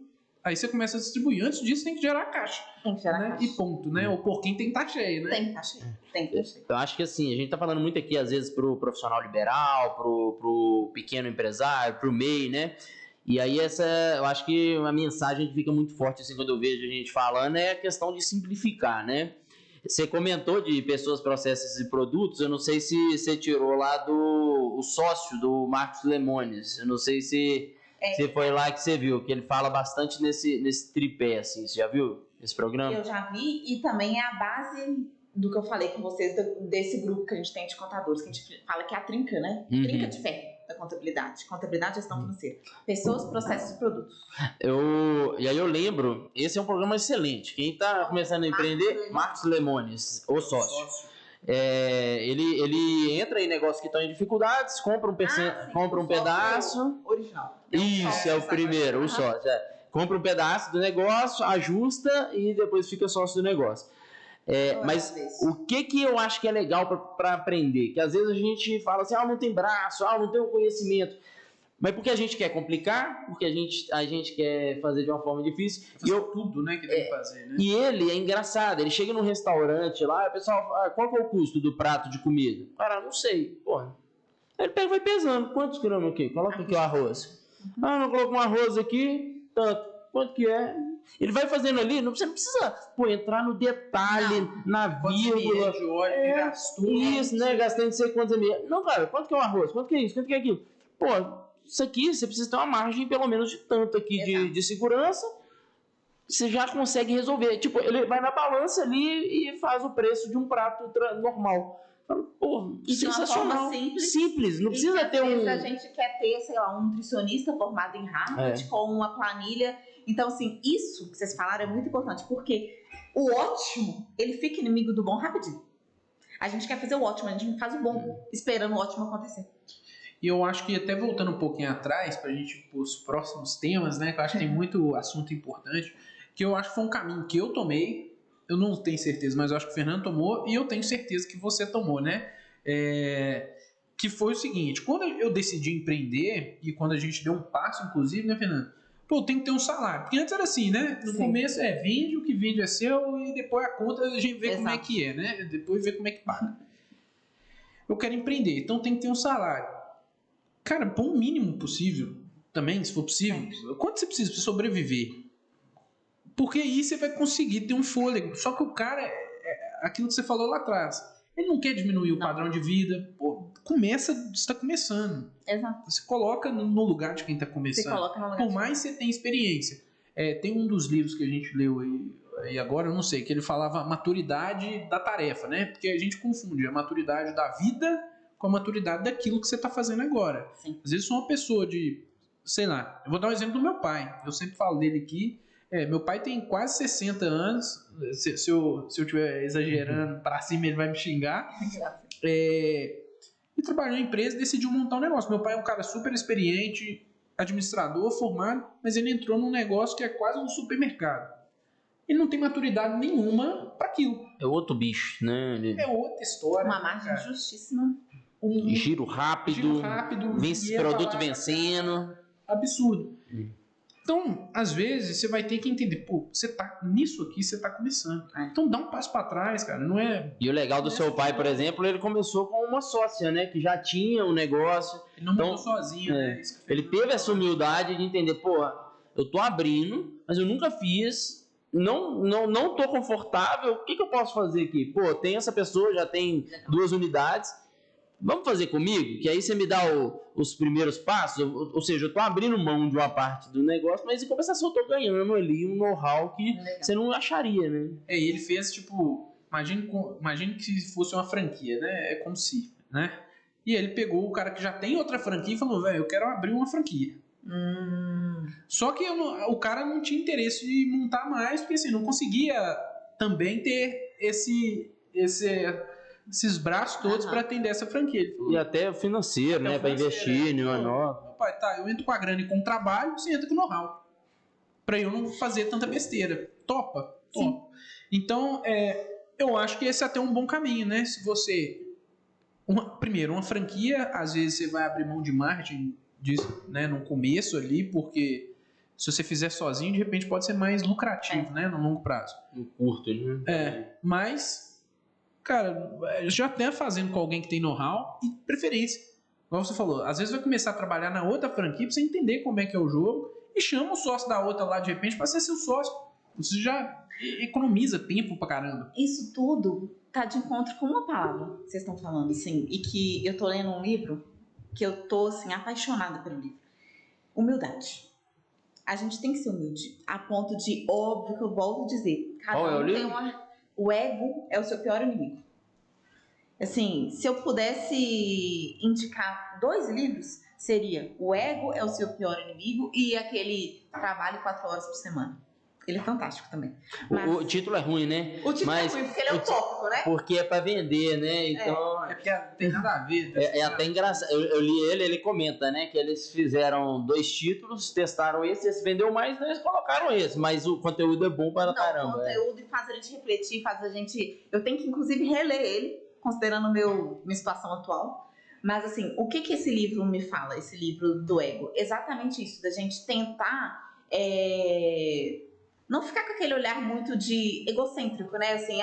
você começa a distribuir. Antes disso, tem que gerar caixa. Tem que gerar caixa. E ponto, né? O porquinho tem que estar cheio, né? Tem que estar cheio. Tem que estar cheio. Eu acho que assim, a gente tá falando muito aqui, às vezes, pro profissional liberal, pro pequeno empresário, pro MEI, né? E aí eu acho que uma mensagem que fica muito forte, assim, quando eu vejo a gente falando, é a questão de simplificar, né? Você comentou de pessoas, processos e produtos, eu não sei se você tirou lá o sócio do Marcos Lemones, eu não sei se foi lá que você viu, que ele fala bastante nesse tripé, assim, você já viu esse programa? Eu já vi, e também é a base do que eu falei com vocês, desse grupo que a gente tem de contadores, que a gente fala que é a trinca, né? Uhum. Trinca de ferro da contabilidade e gestão financeira. Pessoas, processos e produtos. E aí eu lembro, esse é um programa excelente. Quem está começando a empreender, Marcos Lemones, o sócio. Ele entra em negócios que estão em dificuldades, compra um pedaço. Original. Isso, é o primeiro, o sócio. Compra um pedaço do negócio, ajusta e depois fica sócio do negócio. Mas o que eu acho que é legal para aprender? Que às vezes a gente fala assim, não tem braço, não tem o conhecimento. Mas porque a gente quer complicar, porque a gente quer fazer de uma forma difícil. Tudo, né, que tem que fazer, né? E ele é engraçado, ele chega num restaurante lá, o pessoal fala, qual que é o custo do prato de comida? Cara, não sei, porra. Aí ele pega e vai pesando, quantos gramas aqui? Coloca aqui o arroz. Não coloca um arroz aqui, tanto. Quanto que é? Ele vai fazendo ali, você não precisa entrar no detalhe, na vírgula. De óleo, gastou. Isso, né? Gastei não sei quantos ml. Não, cara, quanto que é o arroz? Quanto que é isso? Quanto que é aquilo? Pô, isso aqui você precisa ter uma margem pelo menos de tanto aqui de segurança. Você já consegue resolver. Tipo, ele vai na balança ali e faz o preço de um prato normal. Pô, e sensacional. Simples, não precisa ter às vezes a gente quer ter, sei lá, um nutricionista formado em Harvard com uma planilha. Então, assim, isso que vocês falaram é muito importante, porque o ótimo, ele fica inimigo do bom rapidinho. A gente quer fazer o ótimo, a gente não faz o bom, esperando o ótimo acontecer. E eu acho que até voltando um pouquinho atrás, pra gente ir pros próximos temas, né, que eu acho que tem muito assunto importante, que eu acho que foi um caminho que eu tomei, eu não tenho certeza, mas eu acho que o Fernando tomou, e eu tenho certeza que você tomou, né? Que foi o seguinte, quando eu decidi empreender, e quando a gente deu um passo, inclusive, né, Fernando? Pô, tem que ter um salário. Porque antes era assim, né? No começo vende, o que vende é seu, e depois a conta a gente vê como é que é, né? Depois vê como é que paga. Eu quero empreender, então tem que ter um salário. Cara, põe o mínimo possível também, se for possível. Quanto você precisa para sobreviver? Porque aí você vai conseguir ter um fôlego. Só que o cara aquilo que você falou lá atrás. Ele não quer diminuir o padrão de vida. Pô, você está começando. Exato. Você coloca no lugar de quem está começando. Você coloca no lugar Por mais que você tenha experiência. Tem um dos livros que a gente leu aí agora, eu não sei, que ele falava maturidade da tarefa, né? Porque a gente confunde a maturidade da vida com a maturidade daquilo que você está fazendo agora. Sim. Às vezes, sou uma pessoa de, sei lá, eu vou dar um exemplo do meu pai. Eu sempre falo dele aqui. Meu pai tem quase 60 anos. Se eu estiver exagerando para cima, ele vai me xingar. E trabalhou em empresa e decidiu montar um negócio. Meu pai é um cara super experiente, administrador, formado, mas ele entrou num negócio que é quase um supermercado. Ele não tem maturidade nenhuma para aquilo. É outro bicho, né? É outra história. Uma margem justíssima. Giro rápido, produto vencendo. Absurdo. Então, às vezes, você vai ter que entender, pô, você tá nisso aqui, você tá começando. Então, dá um passo para trás, cara. Não é... E o legal do seu pai, por exemplo, ele começou com uma sócia, né? Que já tinha um negócio. Ele não montou sozinho, né? Ele teve essa humildade de entender, pô, eu tô abrindo, mas eu nunca fiz... Não tô confortável, o que eu posso fazer aqui? Pô, tem essa pessoa, já tem 2 unidades, vamos fazer comigo? Que aí você me dá os primeiros passos, ou seja, eu tô abrindo mão de uma parte do negócio, mas em compensação eu tô ganhando ali um know-how que você não acharia, né? E ele fez, tipo, imagine que fosse uma franquia, né? É como se, né? E ele pegou o cara que já tem outra franquia e falou, velho, eu quero abrir uma franquia. Só que o cara não tinha interesse de montar mais, porque assim, não conseguia também ter esses braços todos para atender essa franquia. Ele falou, e até financeiro, né? Para investir em uma nova. Pai, tá, eu entro com a grana e com o trabalho, você entra com o know-how. Pra eu não fazer tanta besteira. Topa? Sim. Então, eu acho que esse é até um bom caminho, né? Se você... Primeiro, uma franquia, às vezes você vai abrir mão de marketing disso, né, no começo ali, porque se você fizer sozinho, de repente pode ser mais lucrativo, né, no longo prazo. No curto, né? Mas, cara, já até fazendo com alguém que tem know-how e preferência. Como você falou, às vezes vai começar a trabalhar na outra franquia pra você entender como é que é o jogo e chama o sócio da outra lá de repente pra ser seu sócio. Você já economiza tempo pra caramba. Isso tudo tá de encontro com uma palavra que vocês estão falando, assim, e que eu tô lendo um livro que eu tô, assim, apaixonada pelo livro. Humildade. A gente tem que ser humilde, a ponto de, óbvio que eu volto a dizer, cada um tem o ego é o seu pior inimigo. Assim, se eu pudesse indicar 2 livros, seria O Ego é o Seu Pior Inimigo e aquele Trabalhe 4 horas por semana. Ele é fantástico também. Mas o título é ruim, né? O título é ruim porque ele é utópico, né? Porque é pra vender, né? Então... porque tem nada a ver. É até engraçado. Eu li ele comenta, né? Que eles fizeram 2 títulos, testaram esse vendeu mais, então eles colocaram esse. Mas o conteúdo é bom para caramba. O conteúdo faz a gente refletir, faz a gente... Eu tenho que, inclusive, reler ele, considerando minha situação atual. Mas, assim, o que esse livro me fala, esse livro do ego? Exatamente isso, da gente tentar... não ficar com aquele olhar muito de egocêntrico, né? Assim,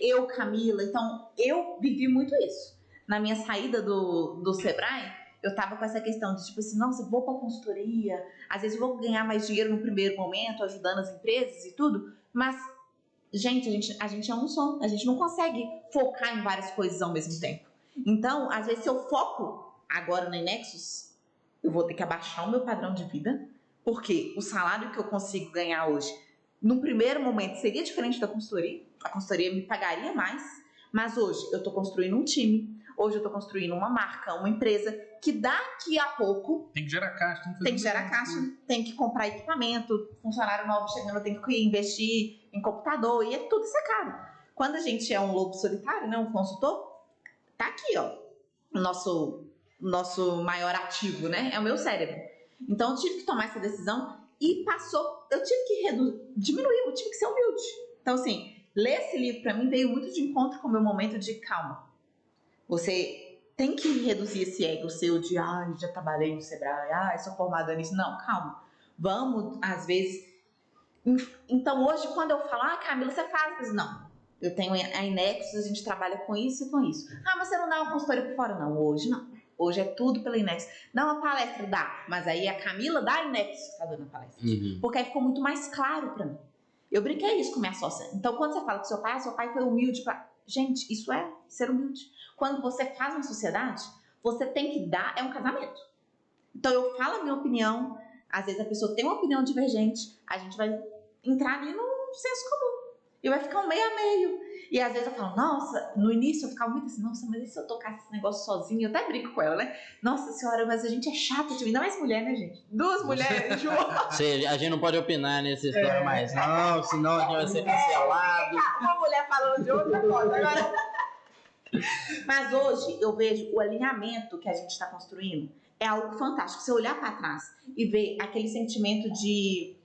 eu, Camila. Então, eu vivi muito isso. Na minha saída do Sebrae, eu tava com essa questão de, tipo assim, nossa, vou pra consultoria, às vezes vou ganhar mais dinheiro no primeiro momento, ajudando as empresas e tudo, mas, gente, a gente é um só. A gente não consegue focar em várias coisas ao mesmo tempo. Então, às vezes, se eu foco agora na Nexus, eu vou ter que abaixar o meu padrão de vida, porque o salário que eu consigo ganhar hoje, num primeiro momento, seria diferente da consultoria. A consultoria me pagaria mais, mas hoje eu estou construindo um time, hoje eu estou construindo uma marca, uma empresa, que daqui a pouco... Tem que gerar caixa. Tem que gerar caixa, tem que comprar equipamento, funcionário novo chegando, tem que investir em computador, e é tudo isso é caro. Quando a gente é um lobo solitário, né, um consultor, tá aqui, ó, o nosso maior ativo, né, é o meu cérebro. Então, eu tive que tomar essa decisão e eu tive que diminuir, eu tive que ser humilde. Então, assim, ler esse livro para mim veio muito de encontro com o meu momento de calma. Você tem que reduzir esse ego seu de, já trabalhei no Sebrae, sou formada nisso. Não, calma. Vamos, às vezes... Então, hoje, quando eu falo, Camila, você faz isso? Não. Eu tenho a Inexus, a gente trabalha com isso e com isso. Mas você não dá uma consultoria por fora? Não, hoje não. Hoje é tudo pela Inex. Dá uma palestra? Dá. Mas aí a Camila da Inex está dando a palestra. Porque aí ficou muito mais claro para mim. Eu brinquei isso com minha sócia. Então, quando você fala que seu pai foi humilde, gente, isso é ser humilde. Quando você faz uma sociedade, você tem que dar, é um casamento. Então, eu falo a minha opinião, às vezes a pessoa tem uma opinião divergente, a gente vai entrar ali no senso comum. E vai ficar um meio a meio. E às vezes eu falo, nossa, no início eu ficava muito assim, nossa, mas e se eu tocasse esse negócio sozinha? Eu até brinco com ela, né? Nossa senhora, mas a gente é chata de mim. Ainda mais mulher, né, gente? 2 mulheres juntas. A gente não pode opinar nessa história mais, não, senão a gente vai ser cancelado. Uma mulher falando de outra coisa. Agora... Mas hoje eu vejo o alinhamento que a gente está construindo é algo fantástico. Se eu olhar para trás e ver aquele sentimento de...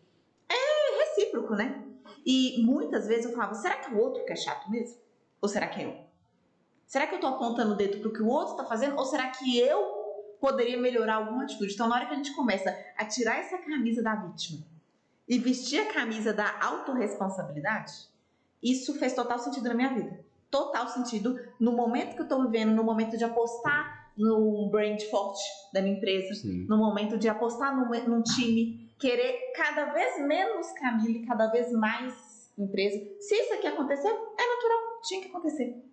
recíproco, né? E muitas vezes eu falava, será que é o outro que é chato mesmo? Ou será que é eu? Será que eu tô apontando o dedo pro que o outro tá fazendo? Ou será que eu poderia melhorar alguma atitude? Então, na hora que a gente começa a tirar essa camisa da vítima e vestir a camisa da autorresponsabilidade, isso fez total sentido na minha vida. Total sentido no momento que eu tô vivendo, no momento de apostar no brand forte da minha empresa, Sim. no momento de apostar num time, querer cada vez menos Camille, cada vez mais empresa. Se isso aqui acontecer, é natural, tinha que acontecer.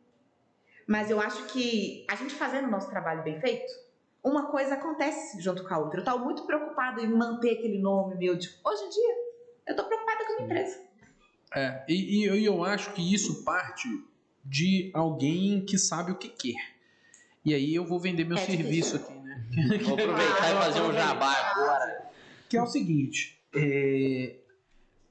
Mas eu acho que a gente fazendo o nosso trabalho bem feito, uma coisa acontece junto com a outra. Eu estava muito preocupada em manter aquele nome meu. Hoje em dia, eu estou preocupada com a minha empresa. E eu acho que isso parte de alguém que sabe o que quer. E aí eu vou vender meu serviço aqui, né? Vou aproveitar e fazer um jabá agora. Que é o seguinte,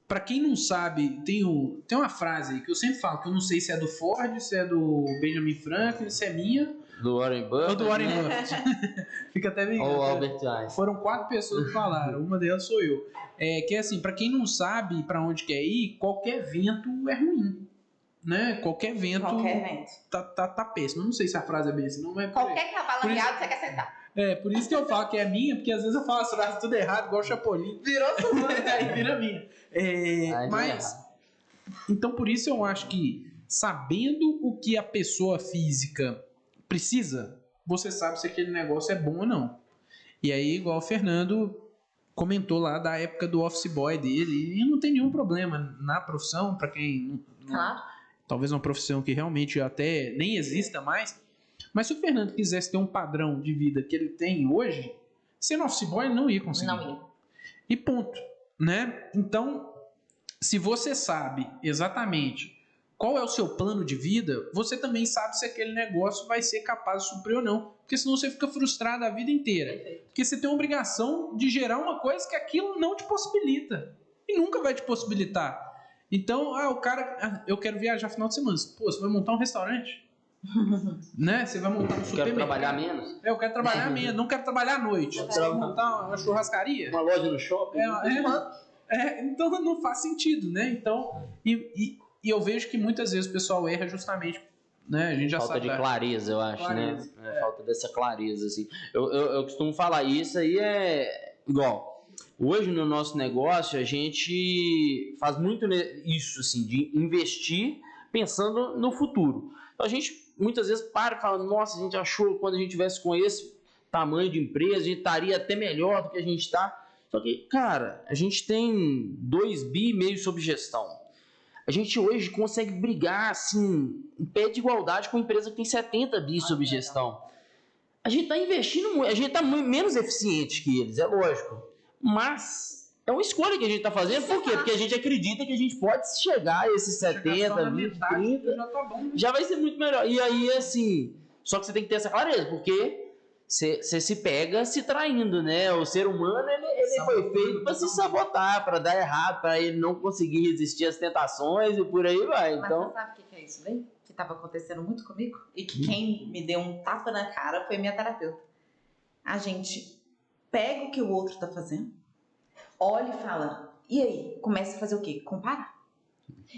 para quem não sabe, tem uma frase aí que eu sempre falo, que eu não sei se é do Ford, se é do Benjamin Franklin, se é minha. Do Warren Buffett. Ou do Warren Buffett. Fica até meio... Ou Albert Einstein. Foram 4 pessoas que falaram, uma delas sou eu. Que é assim, para quem não sabe para onde quer ir, qualquer vento é ruim. Né? Qualquer vento tá péssimo. Eu não sei se a frase é bem assim, não é. Qualquer cavalo guiado você quer sentar. Por isso que eu falo que é minha, porque às vezes eu falo as frases tudo errado, igual o Chapolin. Virou sua. Aí vira minha. Mas, então por isso eu acho que, sabendo o que a pessoa física precisa, você sabe se aquele negócio é bom ou não. E aí, igual o Fernando comentou lá da época do office boy dele, e não tem nenhum problema na profissão, para quem... Claro. Talvez uma profissão que realmente até nem exista mais. Mas se o Fernando quisesse ter um padrão de vida que ele tem hoje, sendo office boy, ele não ia conseguir. Não ia. E ponto. Né? Então, se você sabe exatamente qual é o seu plano de vida, você também sabe se aquele negócio vai ser capaz de suprir ou não. Porque senão você fica frustrado a vida inteira. Perfeito. Porque você tem a obrigação de gerar uma coisa que aquilo não te possibilita. E nunca vai te possibilitar. Então, o cara, eu quero viajar final de semana. Pô, você vai montar um restaurante? Né? Você vai montar um supermercado. Quero trabalhar menos? Eu quero trabalhar menos, não quero trabalhar à noite. Você vai montar uma churrascaria? Uma loja no shopping? Então não faz sentido, né? Então, e eu vejo que muitas vezes o pessoal erra justamente, né? A gente já falta sabe. de clareza, eu acho, clareza, né? Falta dessa clareza, assim. Eu costumo falar, isso aí é igual. Hoje no nosso negócio a gente faz muito isso, assim, de investir pensando no futuro. Então a gente muitas vezes para e fala, nossa, a gente achou que quando a gente tivesse com esse tamanho de empresa, a gente estaria até melhor do que a gente está. Só que, cara, a gente tem 2,5 bi sob gestão. A gente hoje consegue brigar, assim, em pé de igualdade com uma empresa que tem 70 bi sob gestão. A gente está investindo muito, a gente está menos eficiente que eles, é lógico. Mas é uma escolha que a gente está fazendo. Por quê? Porque a gente acredita que a gente pode chegar a esses 70, 20, 30. Já tá bom. Já vai ser muito melhor. E aí, assim, só que você tem que ter essa clareza, porque você se pega se traindo, né? O ser humano, ele foi feito para se sabotar, para dar errado, para ele não conseguir resistir às tentações e por aí vai. Mas então... você sabe o que é isso, né? Que estava acontecendo muito comigo? E que quem me deu um tapa na cara foi minha terapeuta. A gente pega o que o outro tá fazendo, olha e fala, e aí? Começa a fazer o quê? Comparar.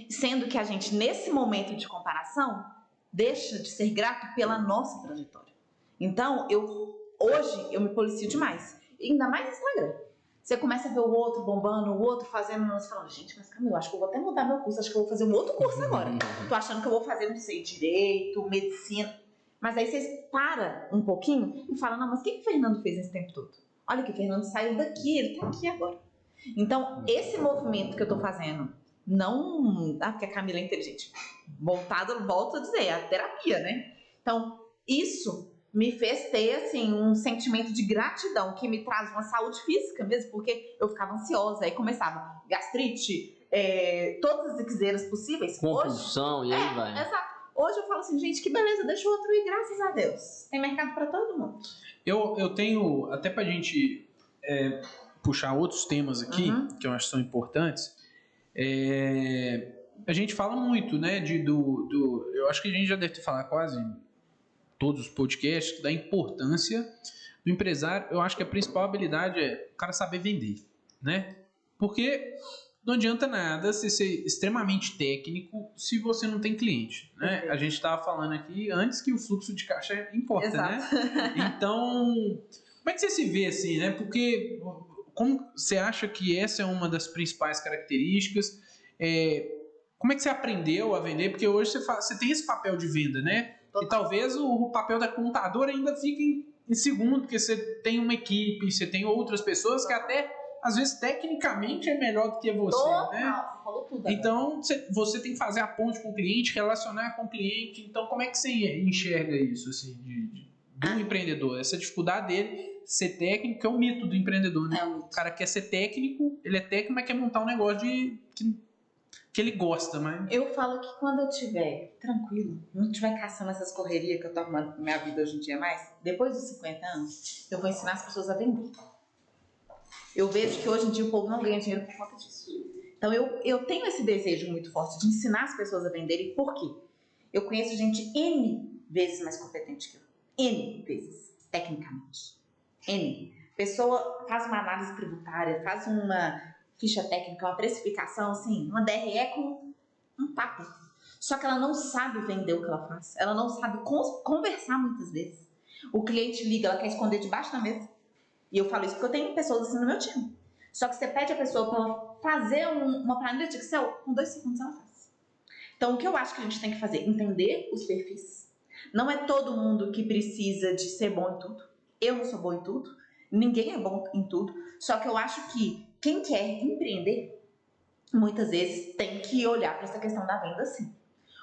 Sendo que a gente, nesse momento de comparação, deixa de ser grato pela nossa trajetória. Então, hoje eu me policio demais. Ainda mais no Instagram. Você começa a ver o outro bombando, o outro fazendo, você fala, gente, mas calma, eu acho que eu vou até mudar meu curso, acho que eu vou fazer um outro curso agora. Tô achando que eu vou fazer, não sei, direito, medicina. Mas aí você para um pouquinho e fala, não, mas o que o Fernando fez esse tempo todo? Olha que o Fernando saiu daqui, ele tá aqui agora. Então, esse movimento que eu tô fazendo Não... porque a Camila é inteligente. Volto a dizer, a terapia, né? Então, isso me fez ter, assim, um sentimento de gratidão que me traz uma saúde física mesmo, porque eu ficava ansiosa, aí começava gastrite, todas as icteias possíveis. Compulsão, e aí vai. Exato. Hoje eu falo assim, gente, que beleza, deixa o outro ir, graças a Deus. Tem mercado para todo mundo. Eu tenho, até pra gente puxar outros temas aqui, que eu acho que são importantes, a gente fala muito, né, eu acho que a gente já deve ter falado quase em todos os podcasts, da importância do empresário. Eu acho que a principal habilidade é o cara saber vender, né? Porque não adianta nada você ser extremamente técnico se você não tem cliente, né? A gente estava falando aqui antes que o fluxo de caixa importa, Exato. né? Então, como é que você se vê assim, né? Porque como você acha que essa é uma das principais características? Como é que você aprendeu a vender? Porque hoje você tem esse papel de venda, né? E talvez o papel da contadora ainda fique em segundo, porque você tem uma equipe, você tem outras pessoas que até, às vezes, tecnicamente é melhor do que você, né? Você falou tudo. Então, você tem que fazer a ponte com o cliente, relacionar com o cliente. Então, como é que você enxerga isso, assim, do empreendedor? Essa dificuldade dele ser técnico, que é o mito do empreendedor, né? O cara quer ser técnico, ele é técnico, mas quer montar um negócio que ele gosta, mas... Eu falo que quando eu estiver tranquilo, não estiver caçando essas correrias que eu tô arrumando pra minha vida hoje em dia mais, depois dos 50 anos, eu vou ensinar as pessoas a vender. Eu vejo que hoje em dia o povo não ganha dinheiro por conta disso. Então eu tenho esse desejo muito forte de ensinar as pessoas a venderem. Por quê? Eu conheço gente N vezes mais competente que eu. N vezes, tecnicamente. N. Pessoa faz uma análise tributária, faz uma ficha técnica, uma precificação, assim, uma DRE com um papo. Só que ela não sabe vender o que ela faz. Ela não sabe conversar muitas vezes. O cliente liga, ela quer esconder debaixo da mesa. E eu falo isso porque eu tenho pessoas assim no meu time. Só que você pede a pessoa para ela fazer uma planilha de Excel, com 2 segundos ela faz. Então, o que eu acho que a gente tem que fazer? Entender os perfis. Não é todo mundo que precisa de ser bom em tudo. Eu não sou bom em tudo. Ninguém é bom em tudo. Só que eu acho que quem quer empreender, muitas vezes tem que olhar para essa questão da venda sim.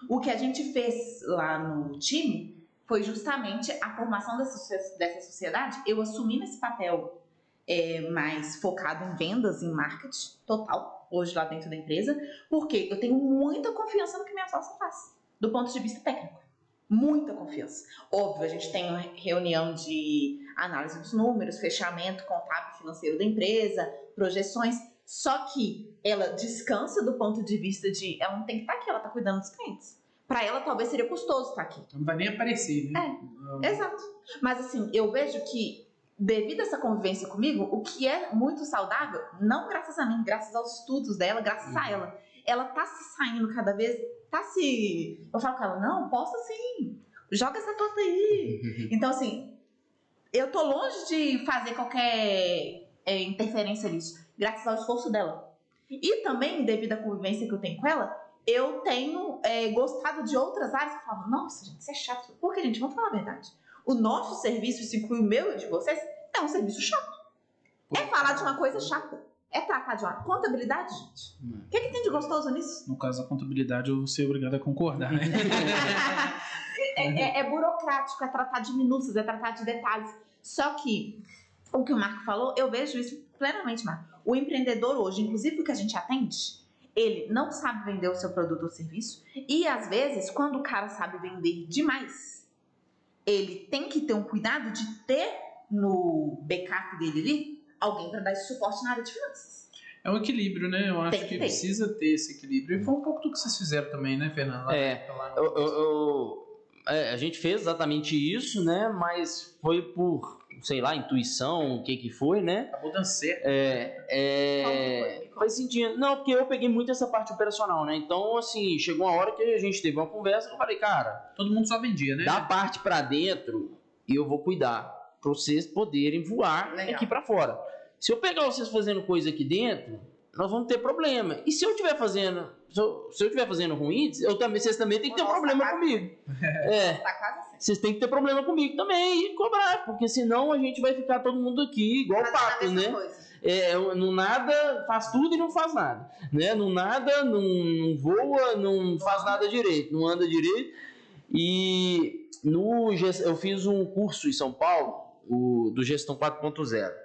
O que a gente fez lá no time foi justamente a formação dessa sociedade. Eu assumi nesse papel mais focado em vendas, em marketing total, hoje lá dentro da empresa, porque eu tenho muita confiança no que minha sócia faz, do ponto de vista técnico. Muita confiança. Óbvio, a gente tem uma reunião de análise dos números, fechamento contábil financeiro da empresa, projeções, só que ela descansa do ponto de vista de ela não tem que estar aqui, ela está cuidando dos clientes. Para ela, talvez seria custoso estar aqui. Não vai nem aparecer, né? Exato. Mas assim, eu vejo que devido a essa convivência comigo, o que é muito saudável, não graças a mim, graças aos estudos dela, graças a ela tá se saindo cada vez, eu falo com ela, não, posta sim, joga essa torta aí. Então assim, eu tô longe de fazer qualquer interferência nisso, graças ao esforço dela. E também, devido à convivência que eu tenho com ela, eu tenho gostado de outras áreas que eu falo, nossa gente, isso é chato. Porque, gente, vamos falar a verdade. O nosso serviço, isso inclui o meu e de vocês, é um serviço chato. É falar de uma coisa chata. É tratar de uma contabilidade, gente. O que tem de gostoso nisso? No caso da contabilidade, eu vou ser obrigado a concordar, né? É burocrático, é tratar de minúcias, é tratar de detalhes. Só que o que o Marco falou, eu vejo isso plenamente, Marco. O empreendedor hoje, inclusive o que a gente atende, ele não sabe vender o seu produto ou serviço. E às vezes, quando o cara sabe vender demais, ele tem que ter um cuidado de ter no backup dele ali alguém para dar esse suporte na área de finanças. É um equilíbrio, né? Eu acho que precisa ter esse equilíbrio. E foi um pouco do que vocês fizeram também, né, Fernando? A gente fez exatamente isso, né? Mas foi por, sei lá, intuição, o que foi, né? Acabou dando certo. Faz sentido. Não, porque eu peguei muito essa parte operacional, né? Então, assim, chegou uma hora que a gente teve uma conversa que eu falei, cara... Todo mundo só vendia, né? Da parte pra dentro, eu vou cuidar. Pra vocês poderem voar aqui pra fora. Se eu pegar vocês fazendo coisa aqui dentro, nós vamos ter problema. E se eu estiver fazendo... Se eu estiver fazendo ruim, vocês também têm que ter problema comigo. Tá quase assim. Vocês têm que ter problema comigo também e cobrar, porque senão a gente vai ficar todo mundo aqui igual pato, né? não nada, faz tudo e não faz nada, né? Não nada, não voa, não faz nada direito, não anda direito. E eu fiz um curso em São Paulo, do Gestão 4.0.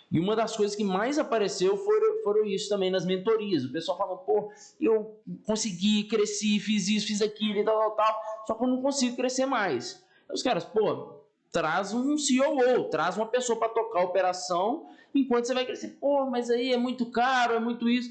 E uma das coisas que mais apareceu foram isso também nas mentorias. O pessoal falando, pô, eu consegui, cresci, fiz isso, fiz aquilo e tal, só que eu não consigo crescer mais. Os caras, pô, traz um COO, traz uma pessoa para tocar a operação, enquanto você vai crescer. Pô, mas aí é muito caro, é muito isso.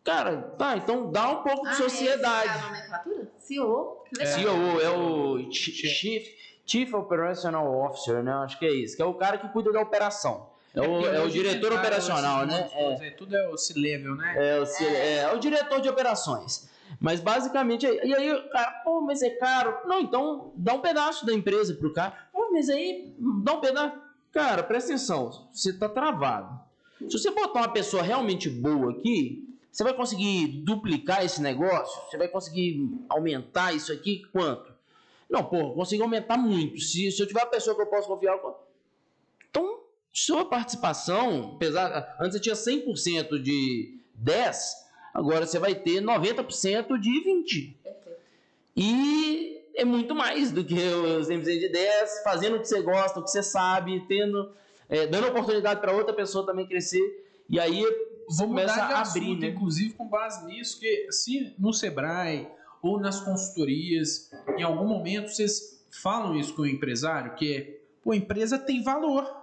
Cara, tá, então dá um pouco de sociedade. É a nomenclatura? CEO? CEO é o Chief Operational Officer, né? Acho que é isso, que é o cara que cuida da operação. É o diretor operacional, né? Tudo é o C-level, né? É o diretor de operações. Mas basicamente, e aí o cara, pô, mas é caro. Não, então dá um pedaço da empresa pro cara. Pô, mas aí dá um pedaço. Cara, presta atenção, você tá travado. Se você botar uma pessoa realmente boa aqui, você vai conseguir duplicar esse negócio? Você vai conseguir aumentar isso aqui? Quanto? Não, pô, eu consigo aumentar muito. Se eu tiver uma pessoa que eu posso confiar, então, sua participação, antes você tinha 100% de 10, agora você vai ter 90% de 20. E é muito mais do que os 100% de 10, fazendo o que você gosta, o que você sabe, dando oportunidade para outra pessoa também crescer. E aí você começa a abrir, né? Inclusive com base nisso, que se no Sebrae ou nas consultorias, em algum momento vocês falam isso com o empresário, que é, pô, a empresa tem valor,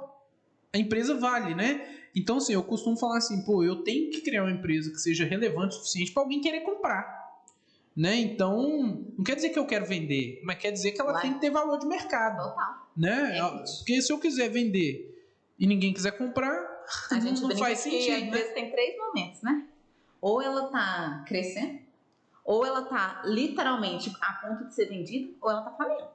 a empresa vale, né? Então, assim, eu costumo falar assim, pô, eu tenho que criar uma empresa que seja relevante o suficiente para alguém querer comprar, né? Então, não quer dizer que eu quero vender, mas quer dizer que ela tem que ter valor de mercado. Total. Né? Porque se eu quiser vender e ninguém quiser comprar, a gente não faz sentido. Que a empresa tem 3 momentos, né? Ou ela tá crescendo, ou ela tá literalmente a ponto de ser vendida, ou ela tá falindo.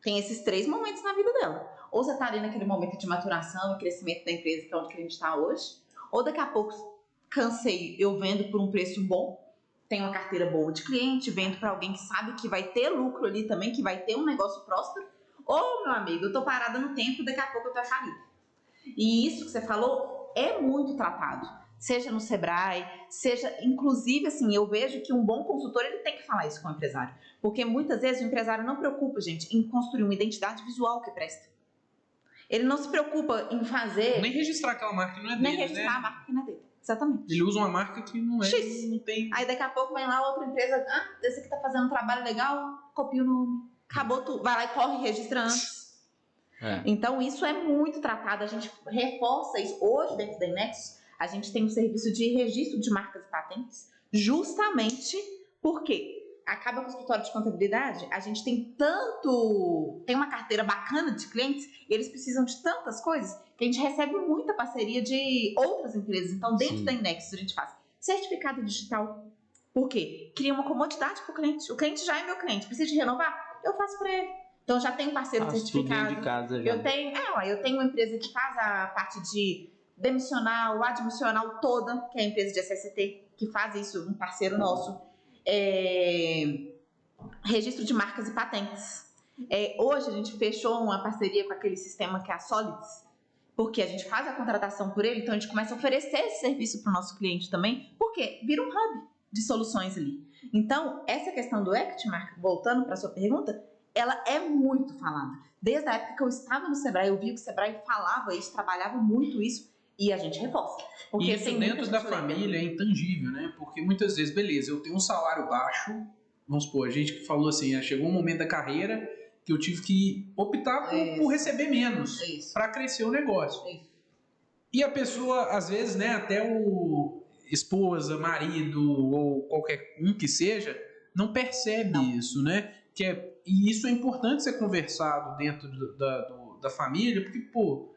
Tem esses 3 momentos na vida dela. Ou você tá ali naquele momento de maturação e crescimento da empresa, que é onde a gente está hoje, ou daqui a pouco, cansei, eu vendo por um preço bom, tenho uma carteira boa de cliente, vendo para alguém que sabe que vai ter lucro ali também, que vai ter um negócio próspero, ou, meu amigo, eu tô parada no tempo, daqui a pouco eu tô falida. E isso que você falou é muito tratado, seja no Sebrae, seja, inclusive, assim, eu vejo que um bom consultor, ele tem que falar isso com o empresário, porque muitas vezes o empresário não preocupa, gente, em construir uma identidade visual que presta. Ele não se preocupa em fazer... Nem registrar aquela marca que não é dele, nem registrar a marca que não é dele, exatamente. Ele usa uma marca que não é, X. não tem... Aí daqui a pouco vem lá outra empresa, esse aqui tá fazendo um trabalho legal, copia o nome, acabou tudo, vai lá e corre e registra antes. Então isso é muito tratado, a gente reforça isso. Hoje dentro da Inexus, a gente tem um serviço de registro de marcas e patentes, justamente porque acaba com o escritório de contabilidade, a gente tem uma carteira bacana de clientes e eles precisam de tantas coisas que a gente recebe muita parceria de outras empresas. Então dentro da Inexus a gente faz certificado digital. Por quê? Cria uma comodidade para o cliente já é meu cliente, precisa de renovar? Eu faço para ele. Então já tem um parceiro certificado. Tudo de casa já. Eu tenho uma empresa que faz a parte de demissional, admissional toda, que é a empresa de SST, que faz isso, um parceiro nosso. Registro de marcas e patentes. Hoje a gente fechou uma parceria com aquele sistema que é a Solids, porque a gente faz a contratação por ele, então a gente começa a oferecer esse serviço para o nosso cliente também, porque vira um hub de soluções ali. Então, essa questão do Equity Mark, voltando para a sua pergunta, ela é muito falada. Desde a época que eu estava no Sebrae, eu vi que o Sebrae falava isso, trabalhava muito isso, e a gente reforça. Porque isso dentro da família é intangível, né? Porque muitas vezes, beleza, eu tenho um salário baixo, vamos supor, a gente que falou assim, chegou um momento da carreira que eu tive que optar por receber menos para crescer o negócio. E a pessoa, às vezes, né, até o esposa, marido ou qualquer um que seja, não percebe isso, né? E isso é importante ser conversado dentro da família, porque, pô,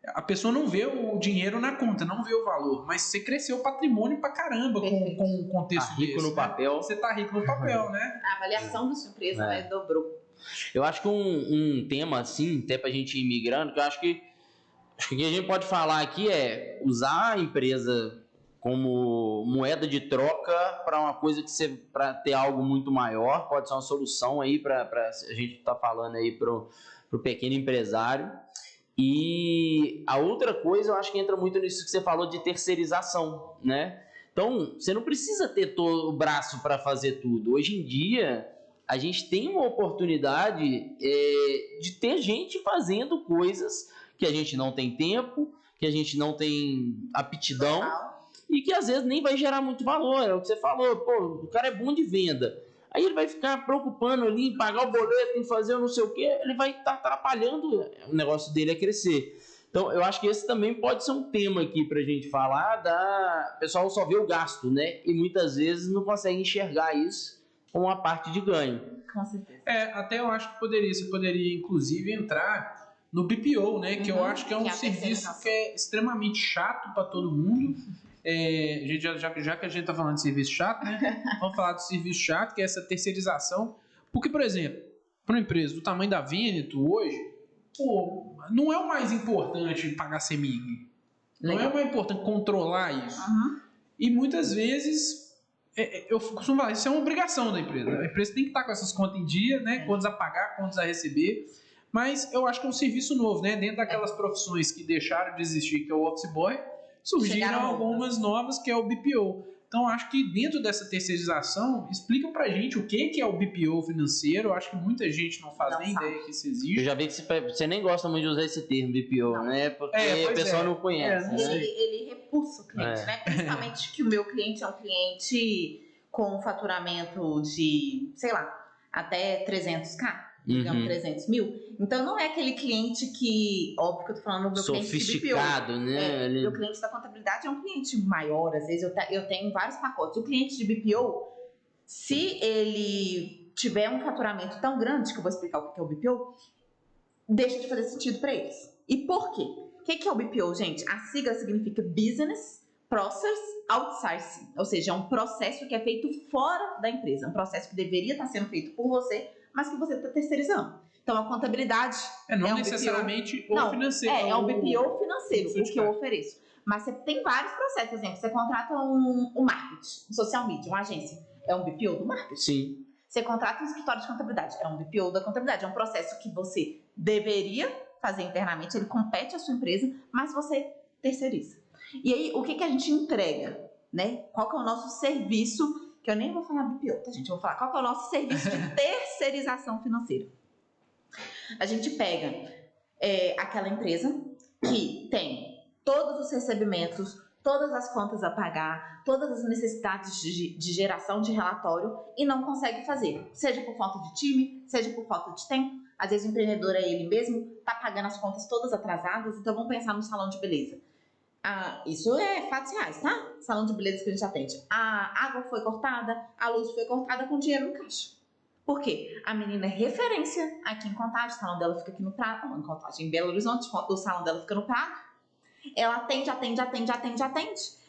a pessoa não vê o dinheiro na conta, não vê o valor, mas você cresceu o patrimônio pra caramba com um contexto tá rico desse, no papel. Você tá rico no papel, né? A avaliação da sua empresa dobrou. Eu acho que um tema, assim, até pra gente ir migrando, que eu acho que o que a gente pode falar aqui é usar a empresa como moeda de troca para uma coisa para ter algo muito maior, pode ser uma solução aí para a gente tá falando aí pro pequeno empresário. E a outra coisa, eu acho que entra muito nisso que você falou de terceirização, né? Então, você não precisa ter todo o braço para fazer tudo. Hoje em dia, a gente tem uma oportunidade de ter gente fazendo coisas que a gente não tem tempo, que a gente não tem aptidão e que às vezes nem vai gerar muito valor. É o que você falou, pô, o cara é bom de venda. Aí ele vai ficar preocupando ali em pagar o boleto, em fazer não sei o quê, ele vai estar atrapalhando o negócio dele a crescer. Então, eu acho que esse também pode ser um tema aqui pra gente falar. O pessoal só vê o gasto, né? E muitas vezes não consegue enxergar isso como uma parte de ganho. Com certeza. Até eu acho que você poderia inclusive entrar no BPO, né? Que eu acho que é um serviço que é extremamente chato para todo mundo. Já que a gente tá falando de serviço chato, né? Vamos falar do serviço chato, que é essa terceirização. Porque, por exemplo, para uma empresa do tamanho da Veneto hoje, pô, não é o mais importante pagar CEMIG. Não é o mais importante controlar isso. E muitas vezes, eu costumo falar, isso é uma obrigação da empresa. A empresa tem que estar com essas contas em dia, né? Contas a pagar, contas a receber. Mas eu acho que é um serviço novo, né? Dentro daquelas profissões que deixaram de existir, que é o office boy, surgiram algumas novas, que é o BPO. Então, acho que dentro dessa terceirização, explica pra gente o que é o BPO financeiro. Eu acho que muita gente não faz nem ideia que isso existe. Eu já vi que você nem gosta muito de usar esse termo, BPO, né? Porque o pessoal não conhece. Né? Ele repulsa o cliente, né? Principalmente que o meu cliente é um cliente com um faturamento de, sei lá, até 300k. Digamos, 300 mil. Então, não é aquele cliente que... Óbvio que eu tô falando do meu sofisticado, cliente de BPO. né? Meu cliente da contabilidade é um cliente maior. Às vezes, eu tenho vários pacotes. O cliente de BPO, se ele tiver um faturamento tão grande, que eu vou explicar o que é o BPO, deixa de fazer sentido para eles. E por quê? O que é o BPO, gente? A sigla significa Business Process Outsourcing. Ou seja, é um processo que é feito fora da empresa. Um processo que deveria estar sendo feito por você, mas que você está terceirizando. Então, a contabilidade não necessariamente o financeiro. É um BPO financeiro, o que eu ofereço. Mas você tem vários processos. Por exemplo, você contrata um marketing, um social media, uma agência. É um BPO do marketing. Sim. Você contrata um escritório de contabilidade. É um BPO da contabilidade. É um processo que você deveria fazer internamente. Ele compete à sua empresa, mas você terceiriza. E aí, o que a gente entrega? Né? Qual que é o nosso serviço? Que eu nem vou falar BPO, tá, gente? Eu vou falar qual que é o nosso serviço de terceirização financeira. A gente pega aquela empresa que tem todos os recebimentos, todas as contas a pagar, todas as necessidades de geração de relatório e não consegue fazer. Seja por falta de time, seja por falta de tempo. Às vezes o empreendedor é ele mesmo, tá pagando as contas todas atrasadas, então vamos pensar no salão de beleza. Isso é fatos reais, tá? Salão de beleza que a gente atende. A água foi cortada, a luz foi cortada com dinheiro no caixa. Por quê? A menina é referência aqui em Contagem, o salão dela fica aqui no Prado, não, em Contagem, em Belo Horizonte, o salão dela fica no Prado. Ela atende.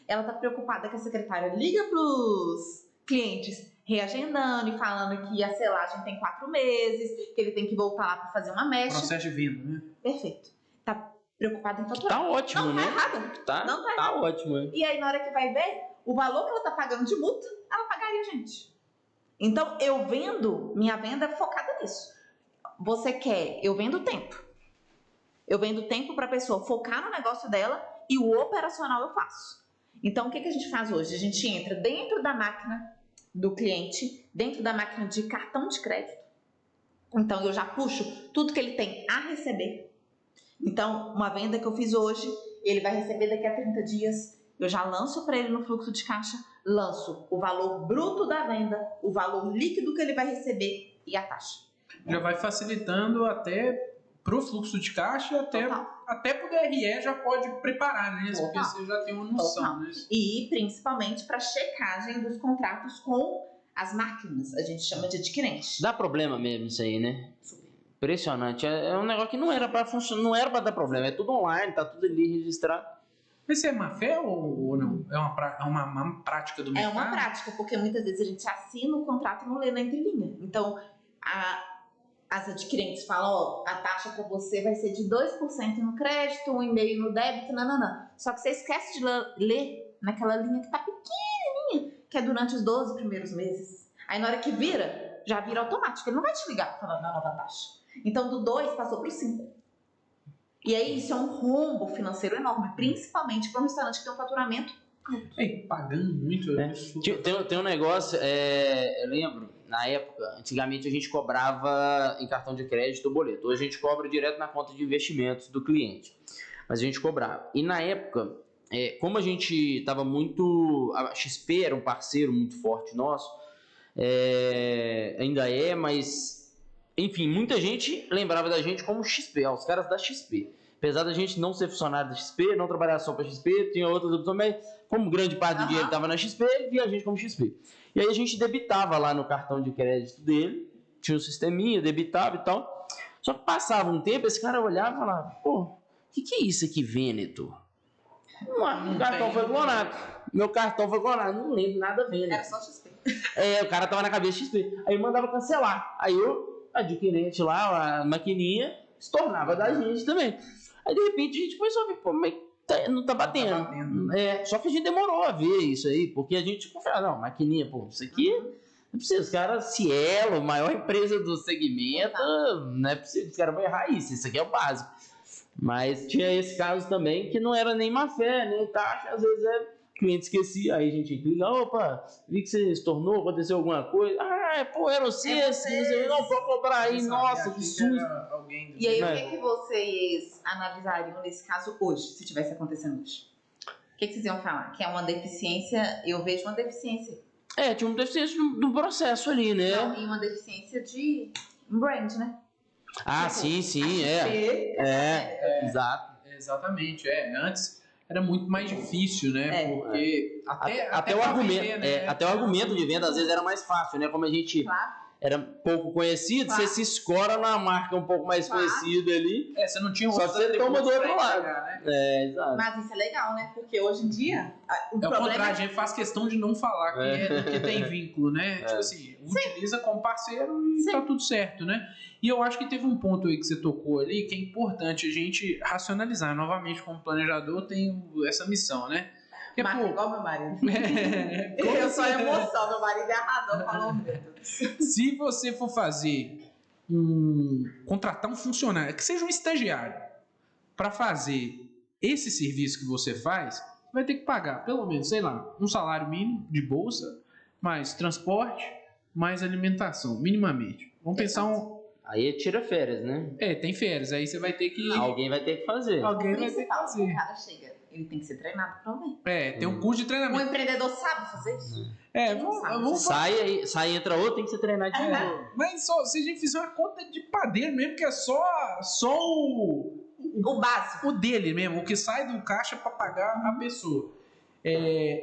Ela tá preocupada que a secretária liga pros clientes, reagendando e falando que a selagem tem 4 meses, que ele tem que voltar lá pra fazer uma mecha. Processo de venda, né? Perfeito. Tá preocupada em faturar. Tá ótimo, não né? Não tá errado. Ótimo. E aí, na hora que vai ver, o valor que ela tá pagando de multa, ela pagaria a gente. Então, eu vendo, minha venda é focada nisso. Eu vendo tempo. Eu vendo tempo para a pessoa focar no negócio dela e o operacional eu faço. Então, o que a gente faz hoje? A gente entra dentro da máquina do cliente, dentro da máquina de cartão de crédito. Então, eu já puxo tudo que ele tem a receber. Então, uma venda que eu fiz hoje, ele vai receber daqui a 30 dias. Eu já lanço para ele no fluxo de caixa, lanço o valor bruto da venda, o valor líquido que ele vai receber e a taxa. Já vai facilitando até pro fluxo de caixa, até pro DRE já pode preparar, né? Porque você já tem uma noção, né? E principalmente para checagem dos contratos com as máquinas, a gente chama de adquirente. Dá problema mesmo isso aí, né? Impressionante. É um negócio que não era para funcionar, não era para dar problema. É tudo online, tá tudo ali registrado. Mas isso é má fé ou não? É uma prática do mercado? É uma prática, porque muitas vezes a gente assina o contrato e não lê na entrelinha. Então, as adquirentes falam, a taxa para você vai ser de 2% no crédito, 1,5% no débito, não. Só que você esquece de ler naquela linha que tá pequenininha, que é durante os 12 primeiros meses. Aí na hora que já vira automático. Ele não vai te ligar falando na nova taxa. Então, do 2 passou pro 5. E aí isso é um rombo financeiro enorme, principalmente para um restaurante que tem um faturamento alto. Pagando muito. Tem um negócio, eu lembro, na época, antigamente a gente cobrava em cartão de crédito ou boleto. Hoje a gente cobra direto na conta de investimentos do cliente. Mas a gente cobrava. E na época, como a gente estava muito... A XP era um parceiro muito forte nosso, ainda mas... Enfim, muita gente lembrava da gente como XP, os caras da XP. Apesar da gente não ser funcionário da XP, não trabalhar só para XP, tinha outras opções, mas como grande parte do dinheiro estava na XP, ele via a gente como XP. E aí a gente debitava lá no cartão de crédito dele, tinha um sisteminha, debitava e tal. Só que passava um tempo, esse cara olhava e falava, pô, o que é isso aqui, Veneto? Meu cartão foi clonado. Meu cartão foi clonado, não lembro nada Veneto. Era só XP. O cara tava na cabeça XP. Aí mandava cancelar. Aí o adquirente lá, a maquininha, se tornava da gente também. Aí de repente a gente começou a ver, pô, mas não tá batendo. Não tá batendo. Só que a gente demorou a ver isso aí, porque a gente confiava, não, maquininha, pô, isso aqui não precisa. Os caras, Cielo, maior empresa do segmento, não é possível, os caras vão errar isso aqui é o básico. Mas tinha esse caso também que não era nem má fé, nem taxa, às vezes o cliente esquecia, aí a gente liga, opa, vi que você se tornou, aconteceu alguma coisa, era você, você não pode cobrar aí, nossa, que susto. E aí, o que vocês analisariam nesse caso hoje, se tivesse acontecendo hoje? O que vocês iam falar? Que é uma deficiência, eu vejo uma deficiência. Tinha uma deficiência no processo ali, né? Não, e uma deficiência de brand, né? Sim, exato. Exatamente, antes era muito mais difícil, né? Porque até o argumento, vender, né? Até o argumento de venda às vezes era mais fácil, né? Como a gente era pouco conhecido, você se escora na marca um pouco mais conhecida ali. Você não tinha só você toma do outro lado. Né? Exato. Mas isso é legal, né? Porque hoje em dia o contrário, a gente faz questão de não falar que tem vínculo, né? Tipo assim, utiliza como parceiro e tá tudo certo, né? E eu acho que teve um ponto aí que você tocou ali que é importante a gente racionalizar. Novamente, como planejador, eu tenho essa missão, né? Marca igual meu marido. Eu sou emoção, meu marido é arrador, falou muito. Se você for contratar um funcionário, que seja um estagiário, para fazer esse serviço que você faz, vai ter que pagar pelo menos, sei lá, um salário mínimo de bolsa, mais transporte, mais alimentação, minimamente. Vamos pensar Aí tira férias, né? Tem férias. Aí você vai ter que... Alguém vai ter que fazer. Alguém vai ter que fazer. O cara chega, ele tem que ser treinado pra ver. Tem um curso de treinamento. Um empreendedor sabe fazer isso? Vamos sai, entra outro, tem que ser treinado de novo. Mas se a gente fizer uma conta de padeiro mesmo, que é só o básico. O dele mesmo, o que sai do caixa para pagar a pessoa.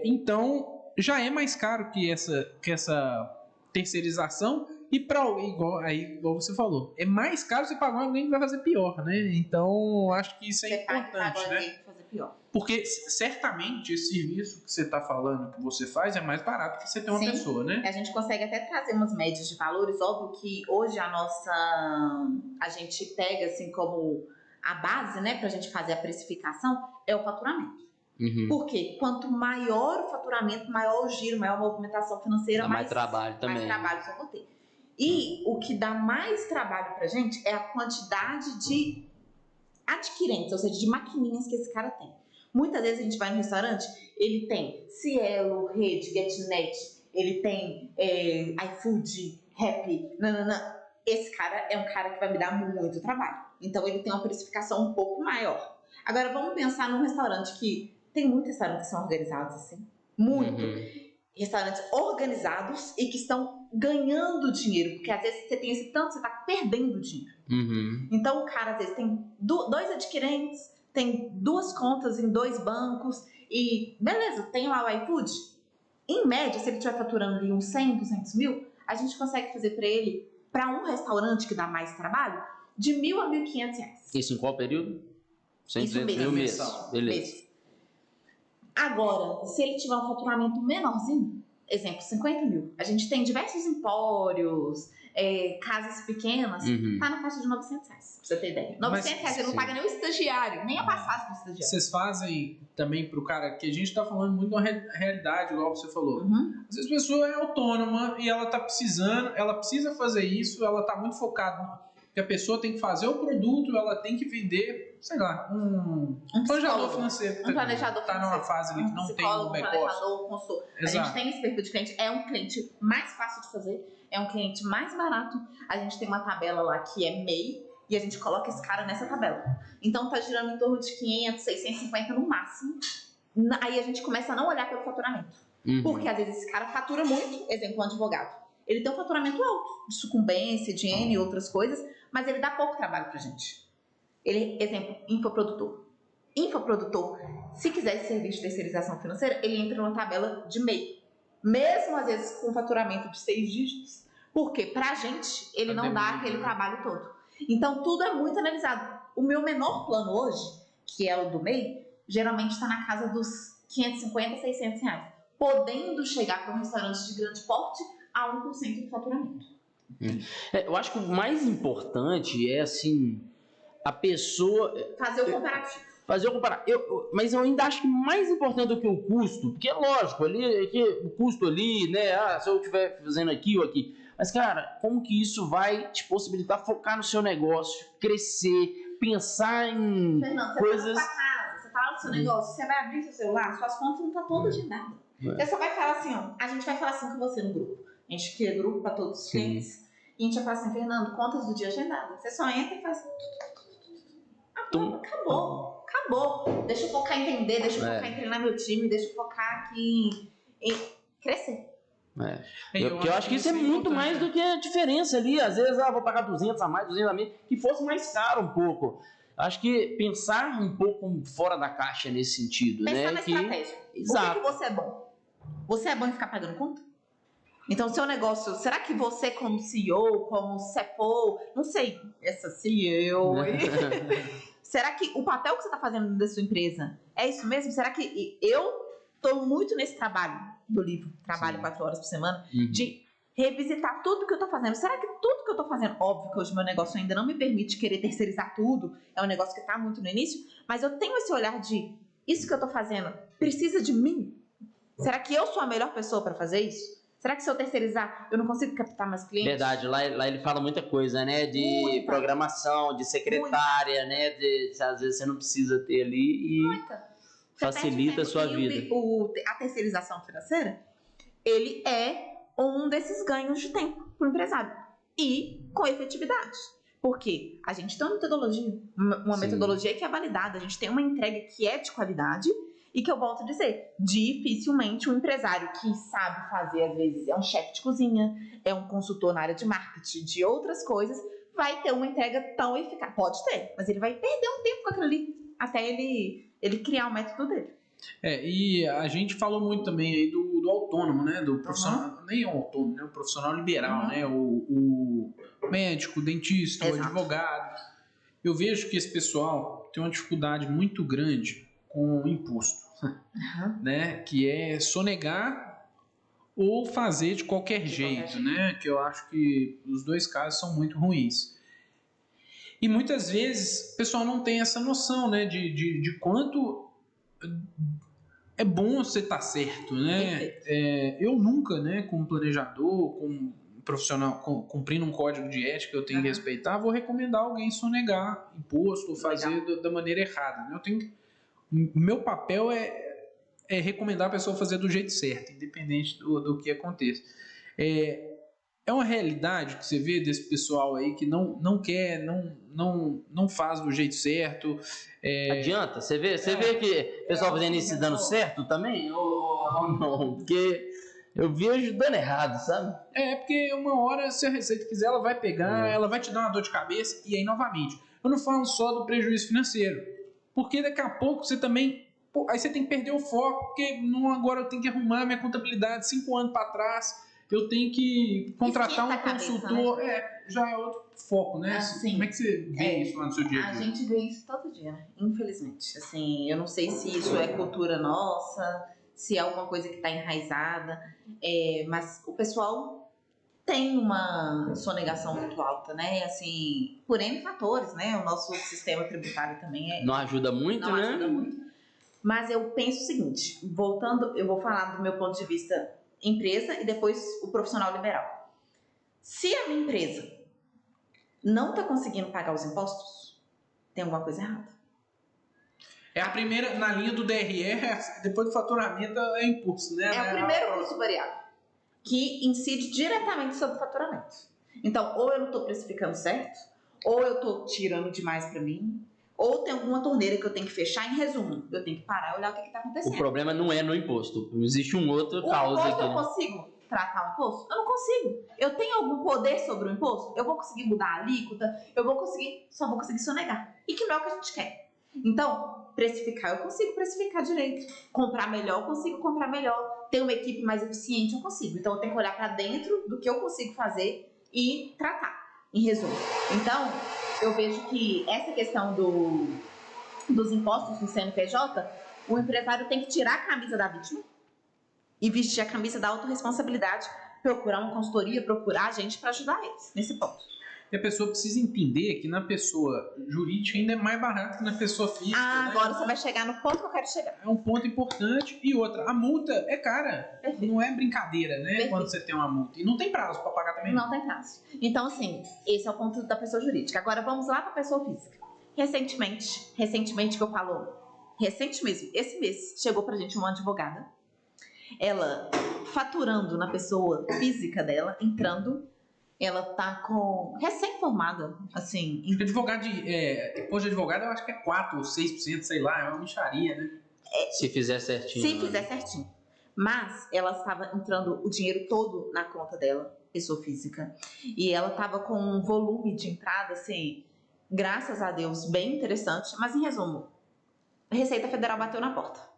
Então, já é mais caro que essa terceirização. E igual você falou, é mais caro você pagar alguém que vai fazer pior, né? Então, acho que isso é importante, né? Fazer pior. Porque certamente esse serviço que você está falando que você faz é mais barato que você ter uma pessoa, né? A gente consegue até trazer umas médias de valores. Óbvio que hoje a gente pega assim como a base, né, pra gente fazer a precificação, é o faturamento. Porque quanto maior o faturamento, maior o giro, maior a movimentação financeira, mais trabalho também. Mais trabalho você vai ter. E o que dá mais trabalho pra gente é a quantidade de adquirentes, ou seja, de maquininhas que esse cara tem. Muitas vezes a gente vai no restaurante, ele tem Cielo, Rede, GetNet, ele tem iFood, Rappi, Esse cara é um cara que vai me dar muito trabalho. Então ele tem uma precificação um pouco maior. Agora vamos pensar num restaurante que tem muitos restaurantes que são organizados assim. Muito. Restaurantes organizados e que estão ganhando dinheiro. Porque às vezes você tem esse tanto, você está perdendo dinheiro. Então o cara às vezes tem 2 adquirentes, tem 2 contas em 2 bancos e beleza, tem lá o iFood. Em média, se ele estiver faturando ali uns 100, 200 mil, a gente consegue fazer para ele, para um restaurante que dá mais trabalho, de R$1.000 a R$1.500. Isso em qual período? 100 mil mês. Beleza. Agora, se ele tiver um faturamento menorzinho, exemplo, 50 mil, a gente tem diversos empórios, casas pequenas, tá na faixa de R$900, pra você ter ideia. R$900, ele não paga nem o estagiário, nem a passagem do estagiário. Vocês fazem também pro cara, que a gente tá falando muito da realidade, igual você falou. Às vezes a pessoa é autônoma e ela tá precisando, ela precisa fazer isso, ela tá muito focada que a pessoa tem que fazer o produto, ela tem que vender, sei lá, um planejador financeiro. Um planejador tá financeiro. numa fase ali que não tem um back-office. Planejador, consultor. A gente tem esse perfil de cliente, é um cliente mais fácil de fazer, é um cliente mais barato. A gente tem uma tabela lá que é MEI e a gente coloca esse cara nessa tabela. Então tá girando em torno de 500, 650 no máximo. Aí a gente começa a não olhar pelo faturamento. Porque às vezes esse cara fatura muito, exemplo, um advogado. Ele tem um faturamento alto, de sucumbência, de N e outras coisas, mas ele dá pouco trabalho pra gente. Ele, exemplo, infoprodutor. Infoprodutor, se quiser esse serviço de terceirização financeira, ele entra numa tabela de MEI. Mesmo às vezes com faturamento de 6 dígitos. Porque pra gente, ele não dá aquele trabalho todo. Então tudo é muito analisado. O meu menor plano hoje, que é o do MEI, geralmente está na casa dos 550, 600 reais. Podendo chegar para um restaurante de grande porte a 1% do faturamento. Eu acho que o mais importante é, assim, a pessoa... Fazer o comparativo. Fazer o comparativo. Mas eu ainda acho que mais importante do que o custo, porque é lógico, o custo ali, né? Se eu estiver fazendo aqui ou aqui. Mas, cara, como que isso vai te possibilitar focar no seu negócio, crescer, pensar em Fernando, coisas... Você tá na sua casa, você tá lá no seu negócio, você vai abrir seu celular, suas contas não estão todas agendadas. Você só vai falar assim, ó, a gente vai falar assim com você no grupo. A gente cria grupo para todos os clientes. E a gente vai falar assim, Fernando, contas do dia agendadas. Você só entra e faz... Acabou. Deixa eu focar em entender, deixa eu focar em treinar meu time, deixa eu focar aqui em crescer. Eu acho que isso é muito mais do que a diferença ali. Às vezes, vou pagar 200 a mais, 200 a menos, que fosse mais caro um pouco. Acho que pensar um pouco fora da caixa nesse sentido, pensar né? na estratégia. Exato. Por que você é bom? Você é bom em ficar pagando conta? Então, seu negócio, será que você como CEO, como CFO, não sei, essa CEO aí, será que o papel que você está fazendo da sua empresa é isso mesmo? Será que eu estou muito nesse trabalho do livro, trabalho 4 horas por semana, de revisitar tudo que eu estou fazendo? Será que tudo que eu estou fazendo, óbvio que hoje meu negócio ainda não me permite querer terceirizar tudo, é um negócio que está muito no início, mas eu tenho esse olhar de, isso que eu estou fazendo precisa de mim? Será que eu sou a melhor pessoa para fazer isso? Será que se eu terceirizar, eu não consigo captar mais clientes? Verdade, lá ele fala muita coisa, né? De programação, de secretária, né? Às vezes você não precisa ter ali e facilita a sua vida. A terceirização financeira, ele é um desses ganhos de tempo para o empresário. E com efetividade. Porque a gente tem uma metodologia que é validada, a gente tem uma entrega que é de qualidade. E que eu volto a dizer, dificilmente um empresário que sabe fazer, às vezes, é um chefe de cozinha, é um consultor na área de marketing, de outras coisas, vai ter uma entrega tão eficaz. Pode ter, mas ele vai perder um tempo com aquilo ali, até ele criar o método dele. E a gente falou muito também aí do autônomo, né? Do profissional, nem o autônomo, né? O profissional liberal, né? O médico, o dentista, o advogado. Eu vejo que esse pessoal tem uma dificuldade muito grande com o imposto, né? Que é sonegar ou fazer de qualquer jeito, né? Que eu acho que os dois casos são muito ruins. E muitas vezes o pessoal não tem essa noção, né? De quanto é bom você estar certo, né? Eu nunca, né? Como planejador, como profissional, cumprindo um código de ética que eu tenho que respeitar, vou recomendar alguém sonegar imposto ou fazer da maneira errada, né? Meu papel é recomendar a pessoa fazer do jeito certo, independente do que aconteça. É uma realidade que você vê desse pessoal aí que não quer, não faz do jeito certo. Adianta? Você vê que o pessoal fazendo isso dando certo também? Ou não? Porque eu vejo dando errado, sabe? Porque uma hora, se a Receita quiser, ela vai pegar, ela vai te dar uma dor de cabeça, e aí, novamente, eu não falo só do prejuízo financeiro. Porque daqui a pouco você também... aí você tem que perder o foco, porque agora eu tenho que arrumar minha contabilidade 5 anos para trás, eu tenho que contratar um consultor. Cabeça, né? Já é outro foco, né? Assim, como é que você vê isso lá no seu dia a dia? A gente vê isso todo dia, né? Infelizmente. Assim, eu não sei se isso é cultura nossa, se é alguma coisa que está enraizada, mas o pessoal tem uma sonegação muito alta, né? Assim, por N fatores, né? O nosso sistema tributário também não ajuda muito, não ajuda muito. Mas eu penso o seguinte, voltando, eu vou falar do meu ponto de vista empresa e depois o profissional liberal. Se a minha empresa não está conseguindo pagar os impostos, tem alguma coisa errada. É a primeira, na linha do DRE, depois do faturamento é imposto, né? É o primeiro custo variável, que incide diretamente sobre o faturamento. Então, ou eu não estou precificando certo, ou eu estou tirando demais para mim, ou tem alguma torneira que eu tenho que fechar. Em resumo, eu tenho que parar e olhar o que está acontecendo. O problema não é no imposto. Existe um outro O causa imposto, aqui. eu consigo tratar o imposto? Eu não consigo. Eu tenho algum poder sobre o imposto? Eu vou conseguir mudar a alíquota? Eu vou conseguir, só vou conseguir sonegar. E que não é o que a gente quer. Então, precificar, eu consigo precificar direito. Comprar melhor, eu consigo comprar melhor. Ter uma equipe mais eficiente, eu consigo. Então, eu tenho que olhar para dentro do que eu consigo fazer e tratar, em resumo. Então, eu vejo que essa questão dos impostos no CNPJ, o empresário tem que tirar a camisa da vítima e vestir a camisa da autorresponsabilidade, procurar uma consultoria, procurar gente para ajudar eles nesse ponto. E a pessoa precisa entender que na pessoa jurídica ainda é mais barato que na pessoa física. Ah, né? agora você vai chegar no ponto que eu quero chegar. É um ponto importante. E outra, a multa é cara. Perfeito. Não é brincadeira, né? Perfeito. Quando você tem uma multa. E não tem prazo para pagar também. Não tem prazo. Então, assim, esse é o ponto da pessoa jurídica. Agora vamos lá para a pessoa física. Recentemente que eu falo, recente mesmo, esse mês, chegou pra gente uma advogada. Ela faturando na pessoa física dela, entrando, ela tá com recém-formada, assim. Acho que advogado depois de advogado, eu acho que é 4 ou 6%, sei lá, é uma mixaria, né? Se fizer certinho. Se fizer certinho. Mas ela estava entrando o dinheiro todo na conta dela, pessoa física. E ela estava com um volume de entrada, assim, graças a Deus, bem interessante. Mas, em resumo, a Receita Federal bateu na porta.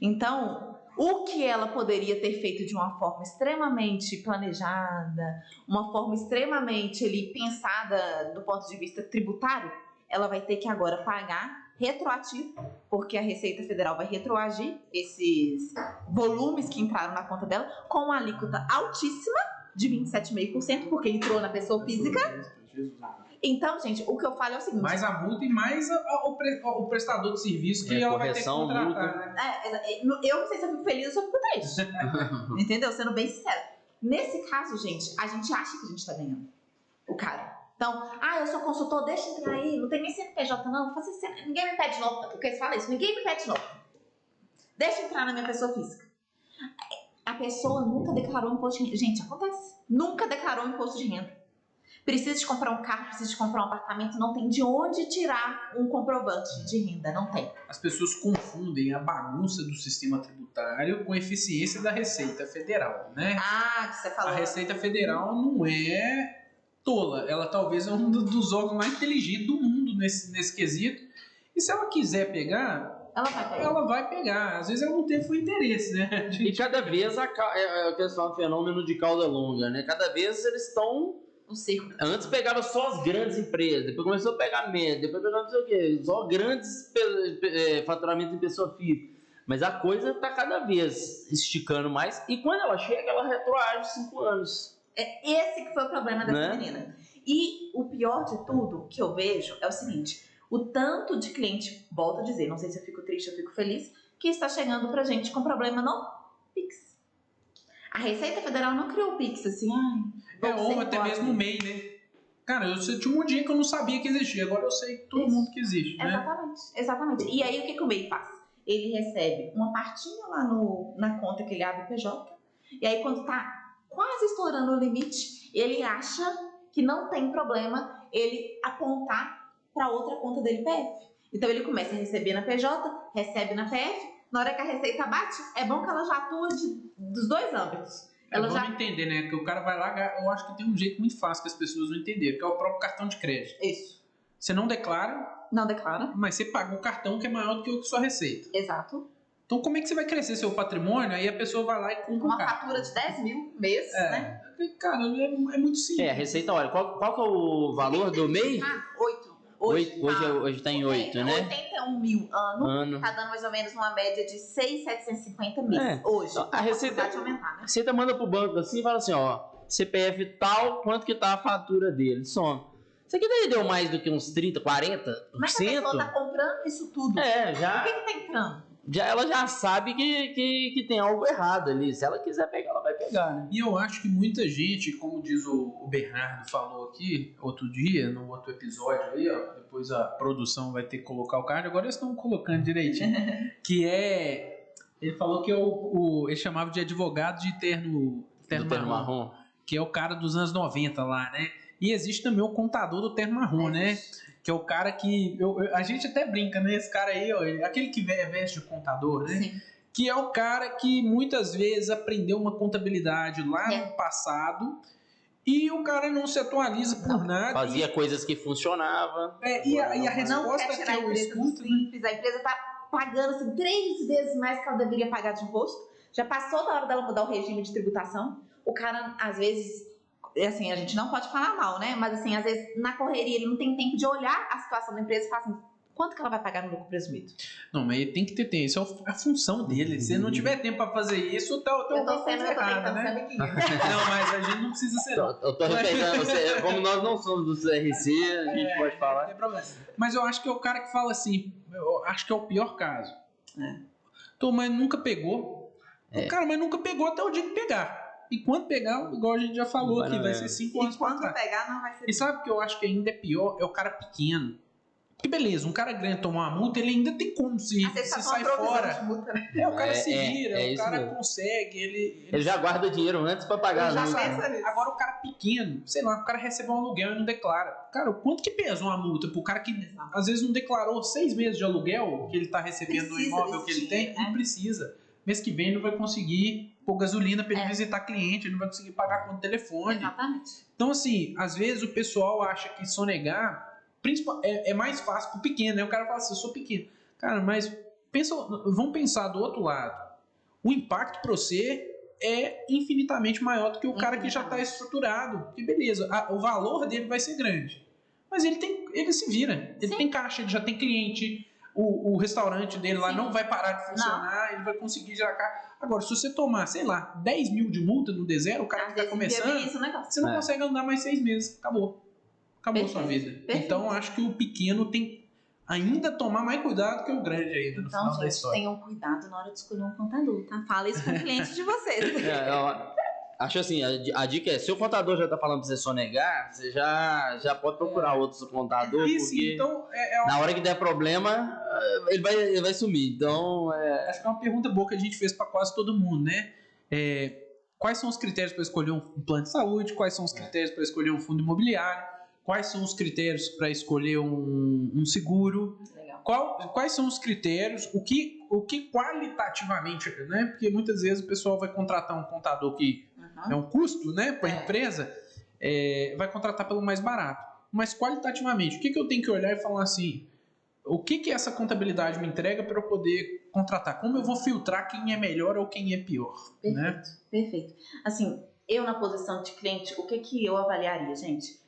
Então, o que ela poderia ter feito de uma forma extremamente planejada, uma forma extremamente pensada do ponto de vista tributário, ela vai ter que agora pagar retroativo, porque a Receita Federal vai retroagir esses volumes que entraram na conta dela com uma alíquota altíssima de 27,5%, porque entrou na pessoa física. Então, gente, o que eu falo é o seguinte... Mais a multa e mais o prestador de serviço que ela vai ter que contratar. Né? Eu não sei se eu fico feliz ou se eu fico triste. Entendeu? Sendo bem sincero. Nesse caso, gente, a gente acha que a gente tá ganhando o cara. Então, eu sou consultor, deixa entrar aí, não tem nem CNPJ não, ninguém me pede novo, porque eles falam isso, ninguém me pede novo. Deixa entrar na minha pessoa física. A pessoa nunca declarou imposto de renda. Gente, acontece. Nunca declarou imposto de renda. Precisa de comprar um carro, precisa de comprar um apartamento, não tem de onde tirar um comprovante de renda, não tem. As pessoas confundem a bagunça do sistema tributário com a eficiência da Receita Federal, né? Que você falou. A Receita Federal não é tola, ela talvez é um dos órgãos mais inteligentes do mundo nesse quesito. E se ela quiser pegar, ela vai pegar. Às vezes ela não teve interesse, né? E cada vez a questão é um fenômeno de cauda longa, né? Cada vez eles estão... Um círculo. Antes pegava só as grandes empresas, depois começou a pegar média, depois pegava não sei o quê, só grandes faturamentos em pessoa física. Mas a coisa está cada vez esticando mais, e quando ela chega, ela retroage 5 anos. Esse que foi o problema dessa menina. E o pior de tudo que eu vejo é o seguinte: o tanto de cliente, volto a dizer, não sei se eu fico triste ou fico feliz, que está chegando pra gente com problema no Pix. A Receita Federal não criou o Pix assim, ou até mesmo o MEI, né? Cara, eu tinha um dia que eu não sabia que existia, agora eu sei todo mundo que existe, né? Exatamente. E aí o que o MEI faz? Ele recebe uma partinha lá na conta que ele abre o PJ, e aí quando tá quase estourando o limite, ele acha que não tem problema ele apontar para outra conta dele PF. Então ele começa a receber na PJ, recebe na PF, na hora que a Receita bate, é bom que ela já atua dos dois âmbitos. Vamos entender, né? Que o cara vai lá, eu acho que tem um jeito muito fácil que as pessoas não entenderam, que é o próprio cartão de crédito. Isso. Você não declara. Não declara. Mas você paga um cartão que é maior do que a sua receita. Exato. Então como é que você vai crescer seu patrimônio? Aí a pessoa vai lá e compra uma fatura de 10 mil mês, né? Cara, é muito simples. A receita, olha, qual que é o valor do MEI? 8. Hoje está em 8, né? 81 mil ano. Tá dando mais ou menos uma média de 6.750 mil hoje. Então, a Receita, aumentar, né? A Receita manda pro banco assim e fala assim, CPF tal, quanto que tá a fatura dele? Soma. Isso aqui daí deu mais do que uns 30, 40%? Mas a pessoa tá comprando isso tudo. Já. O que tá entrando? Ela já sabe que tem algo errado ali. Se ela quiser pegar, ela vai pegar, né? E eu acho que muita gente, como diz o Bernardo falou aqui outro dia, no outro episódio aí, ó, depois a produção vai ter que colocar o card, agora eles estão colocando direitinho, que é, ele falou que ele chamava de advogado de terno marrom, que é o cara dos anos 90 lá, né? E existe também o contador do terno marrom, né? Que é o cara que, a gente até brinca, né? Esse cara aí, ó, aquele que veste de contador, né? Sim. Que é o cara que muitas vezes aprendeu uma contabilidade lá no passado e o cara não se atualiza por nada. Fazia coisas que funcionavam. E a resposta não quer tirar que eu escuto... simples, a empresa está pagando assim, 3 vezes mais que ela deveria pagar de imposto. Já passou da hora dela mudar o regime de tributação. O cara, às vezes, assim, a gente não pode falar mal, né? Mas assim, às vezes, na correria, ele não tem tempo de olhar a situação da empresa e falar assim, quanto que ela vai pagar no lucro presumido? Não, mas ele tem que ter tempo. Isso é a função dele. Se ele não tiver tempo para fazer isso, eu tô tentando né? Não, mas a gente não precisa ser. Eu tô respeitando você. Como nós não somos do CRC, a gente pode falar. Não tem problema. Mas eu acho que é o cara que fala assim, eu acho que é o pior caso. Mas nunca pegou. Cara, mas nunca pegou até o dia que pegar. E quando pegar, igual a gente já falou aqui, vai ser 5 anos pra trás. Quando pegar, não vai ser. E sabe o que eu acho que ainda é pior? É o cara pequeno. Porque beleza, um cara grande tomar uma multa, ele ainda tem como se sai fora. Multa, né? O cara se vira, o cara mesmo. Consegue, ele já guarda o dinheiro antes pra pagar. Agora o cara pequeno, sei lá, o cara recebeu um aluguel e não declara. Cara, quanto que pesa uma multa pro cara que às vezes não declarou 6 meses de aluguel que ele tá recebendo no imóvel que ele tem? Não precisa. Mês que vem ele não vai conseguir pôr gasolina pra ele visitar cliente, ele não vai conseguir pagar a conta do telefone. Exatamente. Então assim, às vezes o pessoal acha que sonegar é mais fácil pro pequeno, né? O cara fala assim, eu sou pequeno. Cara, mas vamos pensar do outro lado. O impacto para você é infinitamente maior do que o cara que já está estruturado. Que beleza, o valor dele vai ser grande. Mas ele se vira. Ele tem caixa, ele já tem cliente. O restaurante dele lá não vai parar de funcionar, ele vai conseguir gerar caixa. Agora, se você tomar, sei lá, 10 mil de multa no D0, o cara que está começando, você não consegue andar mais 6 meses. Acabou a sua vida. Perfeito. Então, acho que o pequeno tem ainda tomar mais cuidado que o grande ainda no final da história. Tenham cuidado na hora de escolher um contador, tá? Fala isso com o cliente de vocês. Acho assim, a dica é, se o contador já tá falando pra você sonegar, você já pode procurar outros contadores, porque então, na hora que der problema, ele vai sumir. Então, acho que é uma pergunta boa que a gente fez pra quase todo mundo, né? Quais são os critérios para escolher um plano de saúde? Quais são os critérios para escolher um fundo imobiliário? Quais são os critérios para escolher um seguro? Legal. Quais são os critérios? O que qualitativamente, né? Porque muitas vezes o pessoal vai contratar um contador que é um custo, né, para a empresa, vai contratar pelo mais barato. Mas qualitativamente, o que eu tenho que olhar e falar assim, o que essa contabilidade me entrega para eu poder contratar? Como eu vou filtrar quem é melhor ou quem é pior? Perfeito, né? Perfeito. Assim, eu na posição de cliente, o que eu avaliaria, gente?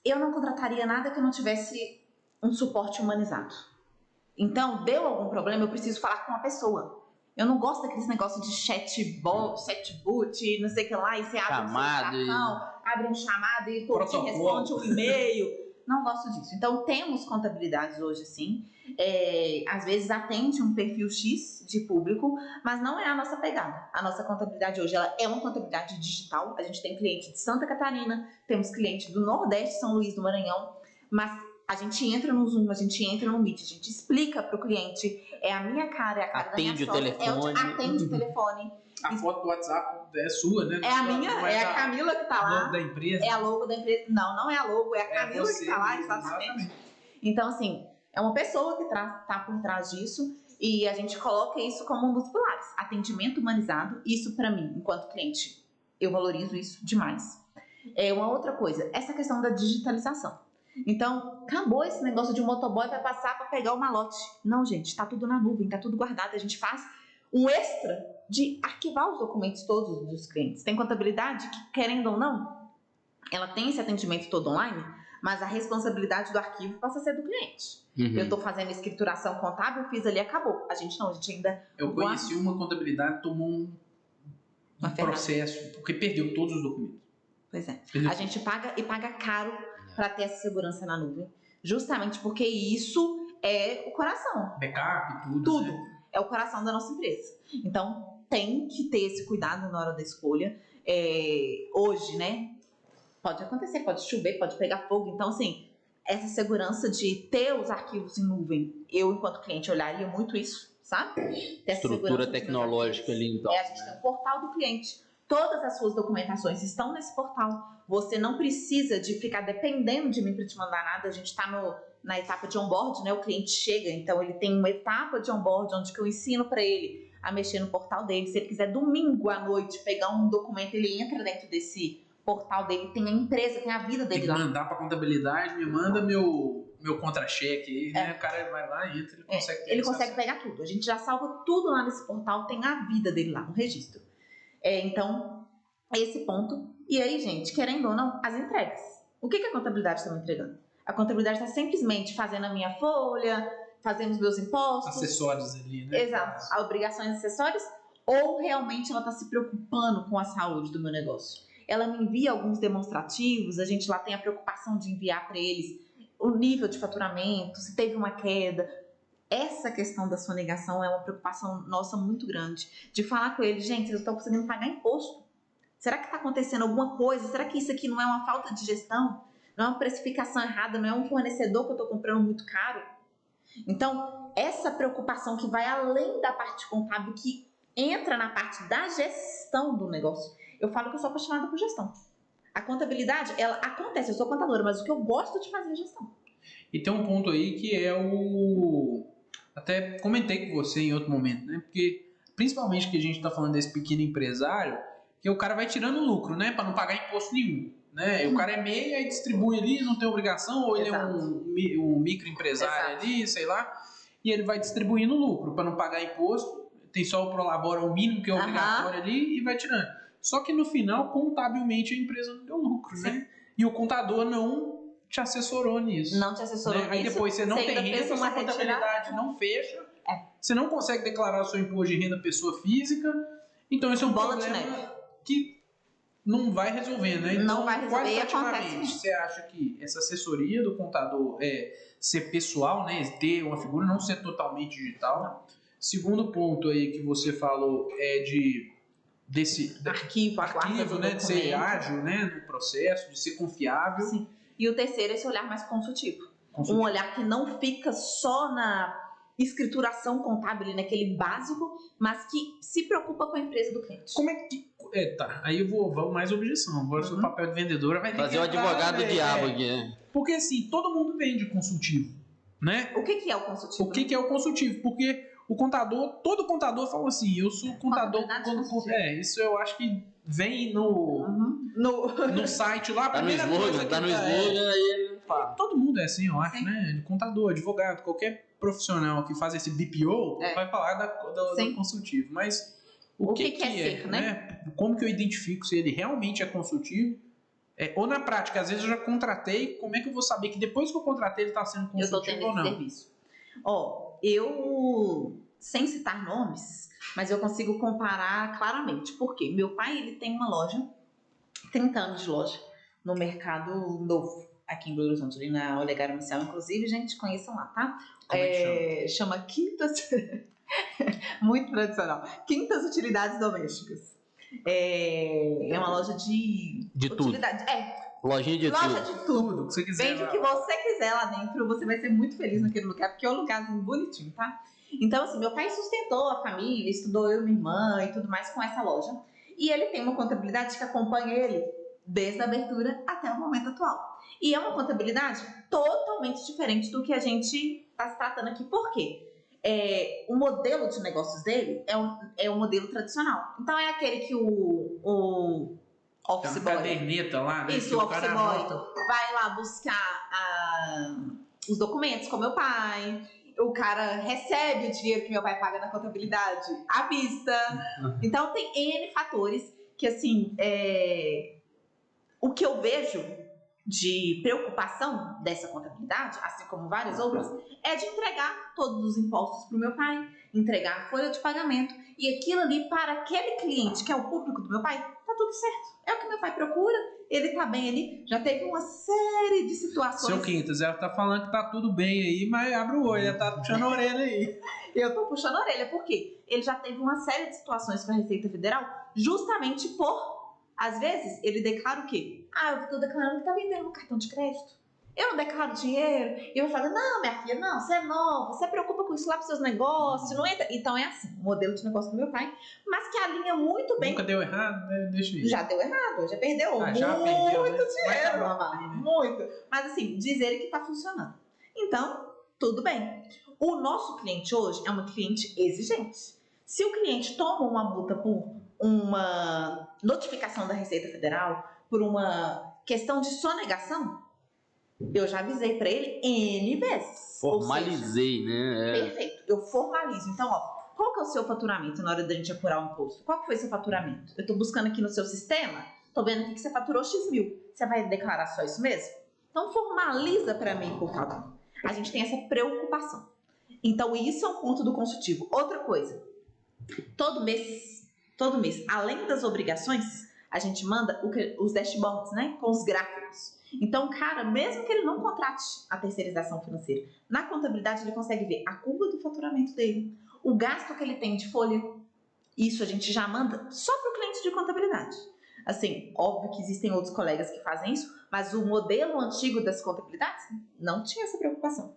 Eu não contrataria nada que não tivesse um suporte humanizado. Então, deu algum problema, eu preciso falar com uma pessoa. Eu não gosto daqueles negócios de chatbot, não sei o que lá, e você abre uma solicitação, abre um chamado e o te responde um e-mail. Não gosto disso. Então, temos contabilidades hoje, sim. Às vezes atende um perfil X de público, mas não é a nossa pegada. A nossa contabilidade hoje ela é uma contabilidade digital. A gente tem cliente de Santa Catarina, temos cliente do Nordeste, São Luís do Maranhão, mas a gente entra no Zoom, a gente entra no Meet, a gente explica para o cliente, é a minha cara, é a cara atende da minha sogra, atende o telefone. A foto do WhatsApp é sua, né? É a minha, é a Camila que tá lá. Logo da empresa. É a logo da empresa. Não é a logo, é a Camila que tá lá, exatamente. Então, assim, é uma pessoa que tá por trás disso e a gente coloca isso como um dos pilares. Atendimento humanizado, isso para mim, enquanto cliente, eu valorizo isso demais. Uma outra coisa, essa questão da digitalização. Então, acabou esse negócio de um motoboy vai passar para pegar o malote. Não, gente, tá tudo na nuvem, tá tudo guardado. A gente faz um extra de arquivar os documentos todos dos clientes. Tem contabilidade que, querendo ou não, ela tem esse atendimento todo online, mas a responsabilidade do arquivo passa a ser do cliente. Eu estou fazendo escrituração contábil, fiz ali, acabou. A gente ainda... Eu conheci uma contabilidade, tomou um processo, porque perdeu todos os documentos. Pois é. A gente paga e paga caro para ter essa segurança na nuvem, justamente porque isso é o coração. Backup, tudo. Tudo. Né? É o coração da nossa empresa. Então, tem que ter esse cuidado na hora da escolha. Hoje, né, pode acontecer, pode chover, pode pegar fogo. Então, assim, essa segurança de ter os arquivos em nuvem, eu, enquanto cliente, olharia muito isso, sabe? Ter essa Estrutura tecnológica ali, então. A gente tem um portal do cliente. Todas as suas documentações estão nesse portal. Você não precisa de ficar dependendo de mim para te mandar nada. A gente está na etapa de onboard, né? O cliente chega, então ele tem uma etapa de onboard onde que eu ensino para ele a mexer no portal dele. Se ele quiser domingo à noite pegar um documento, ele entra dentro desse portal dele, tem a empresa, tem a vida dele lá. Tem que mandar para contabilidade, me manda meu contra-cheque, né? O cara vai lá, entra, ele consegue pegar tudo. A gente já salva tudo lá nesse portal, tem a vida dele lá no registro. Então, esse ponto. E aí, gente, querendo ou não, as entregas. O que a contabilidade está me entregando? A contabilidade está simplesmente fazendo a minha folha, fazendo os meus impostos. Acessórios ali, né? Exato. As obrigações acessórias. Ou realmente ela está se preocupando com a saúde do meu negócio? Ela me envia alguns demonstrativos, a gente lá tem a preocupação de enviar para eles o nível de faturamento, se teve uma queda. Essa questão da sonegação é uma preocupação nossa muito grande. De falar com eles, gente, vocês estão conseguindo pagar imposto. Será que está acontecendo alguma coisa? Será que isso aqui não é uma falta de gestão? Não é uma precificação errada? Não é um fornecedor que eu estou comprando muito caro? Então, essa preocupação que vai além da parte contábil, que entra na parte da gestão do negócio. Eu falo que eu sou apaixonada por gestão. A contabilidade, ela acontece, eu sou contadora, mas o que eu gosto de fazer é gestão. E tem um ponto aí que é até comentei com você em outro momento, né? Porque, principalmente que a gente está falando desse pequeno empresário, que o cara vai tirando lucro, né? Para não pagar imposto nenhum, né? E o cara é MEI, aí distribui ali, não tem obrigação, ou ele Exato. é um microempresário ali, sei lá, e ele vai distribuindo lucro para não pagar imposto, tem só o Prolabora, o mínimo que é obrigatório ali, e vai tirando. Só que no final, contabilmente, a empresa não deu lucro, Sim. né? E o contador não te assessorou nisso. Não te assessorou nisso. Aí depois você não tem renda, sua contabilidade não fecha, você não consegue declarar o seu imposto de renda pessoa física, então esse é um problema que não vai resolver, né? Então, não vai resolver e acontece. Você acha que essa assessoria do contador ser pessoal, né? Ter uma figura, não ser totalmente digital? Segundo ponto aí que você falou é desse arquivo, né? De ser ágil, né? No processo, de ser confiável. Sim. E o terceiro é esse olhar mais consultivo. Um olhar que não fica só na escrituração contábil, naquele básico, mas que se preocupa com a empresa do cliente. Como é que... tá, aí eu vou mais objeção. Agora, seu papel de vendedora vai ter fazer o advogado do diabo aqui. Porque, assim, todo mundo vende consultivo, né? O que é o consultivo? O que é o consultivo? Porque o contador, todo contador fala assim, eu sou contador... isso eu acho que vem no site lá. Tá no slogan, aí... Todo mundo é assim, eu acho, né? Contador, advogado, qualquer profissional que faz esse BPO vai falar do consultivo. Mas o que é ser, né? Como que eu identifico se ele realmente é consultivo? Ou na prática, às vezes eu já contratei, como é que eu vou saber que depois que eu contratei ele está sendo consultivo ou não? Serviço. Eu, sem citar nomes, mas eu consigo comparar claramente. Por quê? Meu pai, ele tem uma loja, 30 anos de loja, no mercado novo, aqui em Belo Horizonte, ali na Olegário Marcial. Inclusive, gente, conheçam lá, tá? Como é que chama? Chama Quintas... Muito tradicional. Quintas Utilidades Domésticas. É uma loja de utilidade. Lojinha de loja tudo. de tudo. Você quiser, vende o que você quiser lá dentro, você vai ser muito feliz naquele lugar, porque é um lugarzinho bonitinho, tá? Então, assim, meu pai sustentou a família, estudou eu e minha irmã e tudo mais com essa loja. E ele tem uma contabilidade que acompanha ele desde a abertura até o momento atual. E é uma contabilidade totalmente diferente do que a gente está se tratando aqui. Por quê? O modelo de negócios dele é um modelo tradicional. Então, é aquele que o office boy... caderneta lá, né? Isso, o office boy vai lá buscar os documentos com meu pai. O cara recebe o dinheiro que meu pai paga na contabilidade à vista. Então, tem N fatores que, assim, o que eu vejo de preocupação dessa contabilidade, assim como várias outras, é de entregar todos os impostos para o meu pai, entregar a folha de pagamento, e aquilo ali para aquele cliente, que é o público do meu pai, tá tudo certo. É o que meu pai procura, ele tá bem ali. Já teve uma série de situações. Seu Quintas, ela tá falando que tá tudo bem aí, mas abre o olho, ela tá puxando a orelha aí. Eu tô puxando a orelha, porque ele já teve uma série de situações com a Receita Federal, justamente por, às vezes, ele declara o quê? Eu tô declarando que tá vendendo um cartão de crédito. Eu não declaro dinheiro. E eu falo, não, minha filha, não, você é nova, você preocupa com isso lá pros seus negócios, não entra. Então é assim, o modelo de negócio do meu pai, mas que alinha muito bem. Nunca deu errado, né? Deixa eu ir. Já deu errado, já perdeu já muito perdeu, né? dinheiro, mamãe, muito. Mas assim, diz ele que tá funcionando. Então, tudo bem. O nosso cliente hoje é um cliente exigente. Se o cliente toma uma multa por uma notificação da Receita Federal, por uma questão de sonegação, eu já avisei para ele N vezes. Formalizei, né? Perfeito. Eu formalizo. Então, qual que é o seu faturamento na hora da gente apurar o imposto? Qual que foi o seu faturamento? Eu estou buscando aqui no seu sistema, estou vendo aqui que você faturou X mil. Você vai declarar só isso mesmo? Então, formaliza para mim, por favor. A gente tem essa preocupação. Então, isso é um ponto do consultivo. Outra coisa. Todo mês, além das obrigações, a gente manda os dashboards, né? Com os gráficos. Então, cara, mesmo que ele não contrate a terceirização financeira, na contabilidade ele consegue ver a curva do faturamento dele, o gasto que ele tem de folha. Isso a gente já manda só para o cliente de contabilidade. Assim, óbvio que existem outros colegas que fazem isso, mas o modelo antigo das contabilidades não tinha essa preocupação.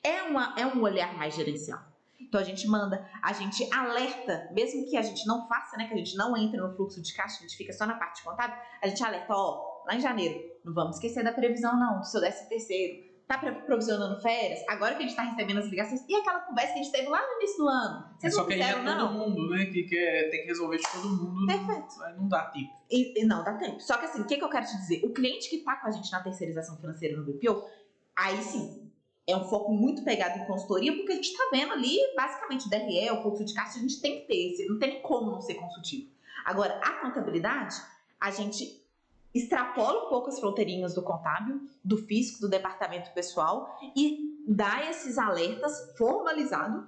É um olhar mais gerencial. Então a gente manda, a gente alerta, mesmo que a gente não faça, né, que a gente não entre no fluxo de caixa, a gente fica só na parte contábil, a gente alerta, lá em janeiro, não vamos esquecer da previsão não, do seu 13º, tá provisionando férias, agora que a gente tá recebendo as ligações, e aquela conversa que a gente teve lá no início do ano, vocês só não que aí fizeram, é todo mundo, né, que tem que resolver de todo mundo. Perfeito. Não dá tempo. E não dá tempo. Só que assim, o que eu quero te dizer? O cliente que tá com a gente na terceirização financeira no BPO, aí sim, é um foco muito pegado em consultoria, porque a gente está vendo ali, basicamente, o DRE, o fluxo de caixa, a gente tem que ter, não tem como não ser consultivo. Agora, a contabilidade, a gente extrapola um pouco as fronteirinhas do contábil, do fisco, do departamento pessoal e dá esses alertas formalizados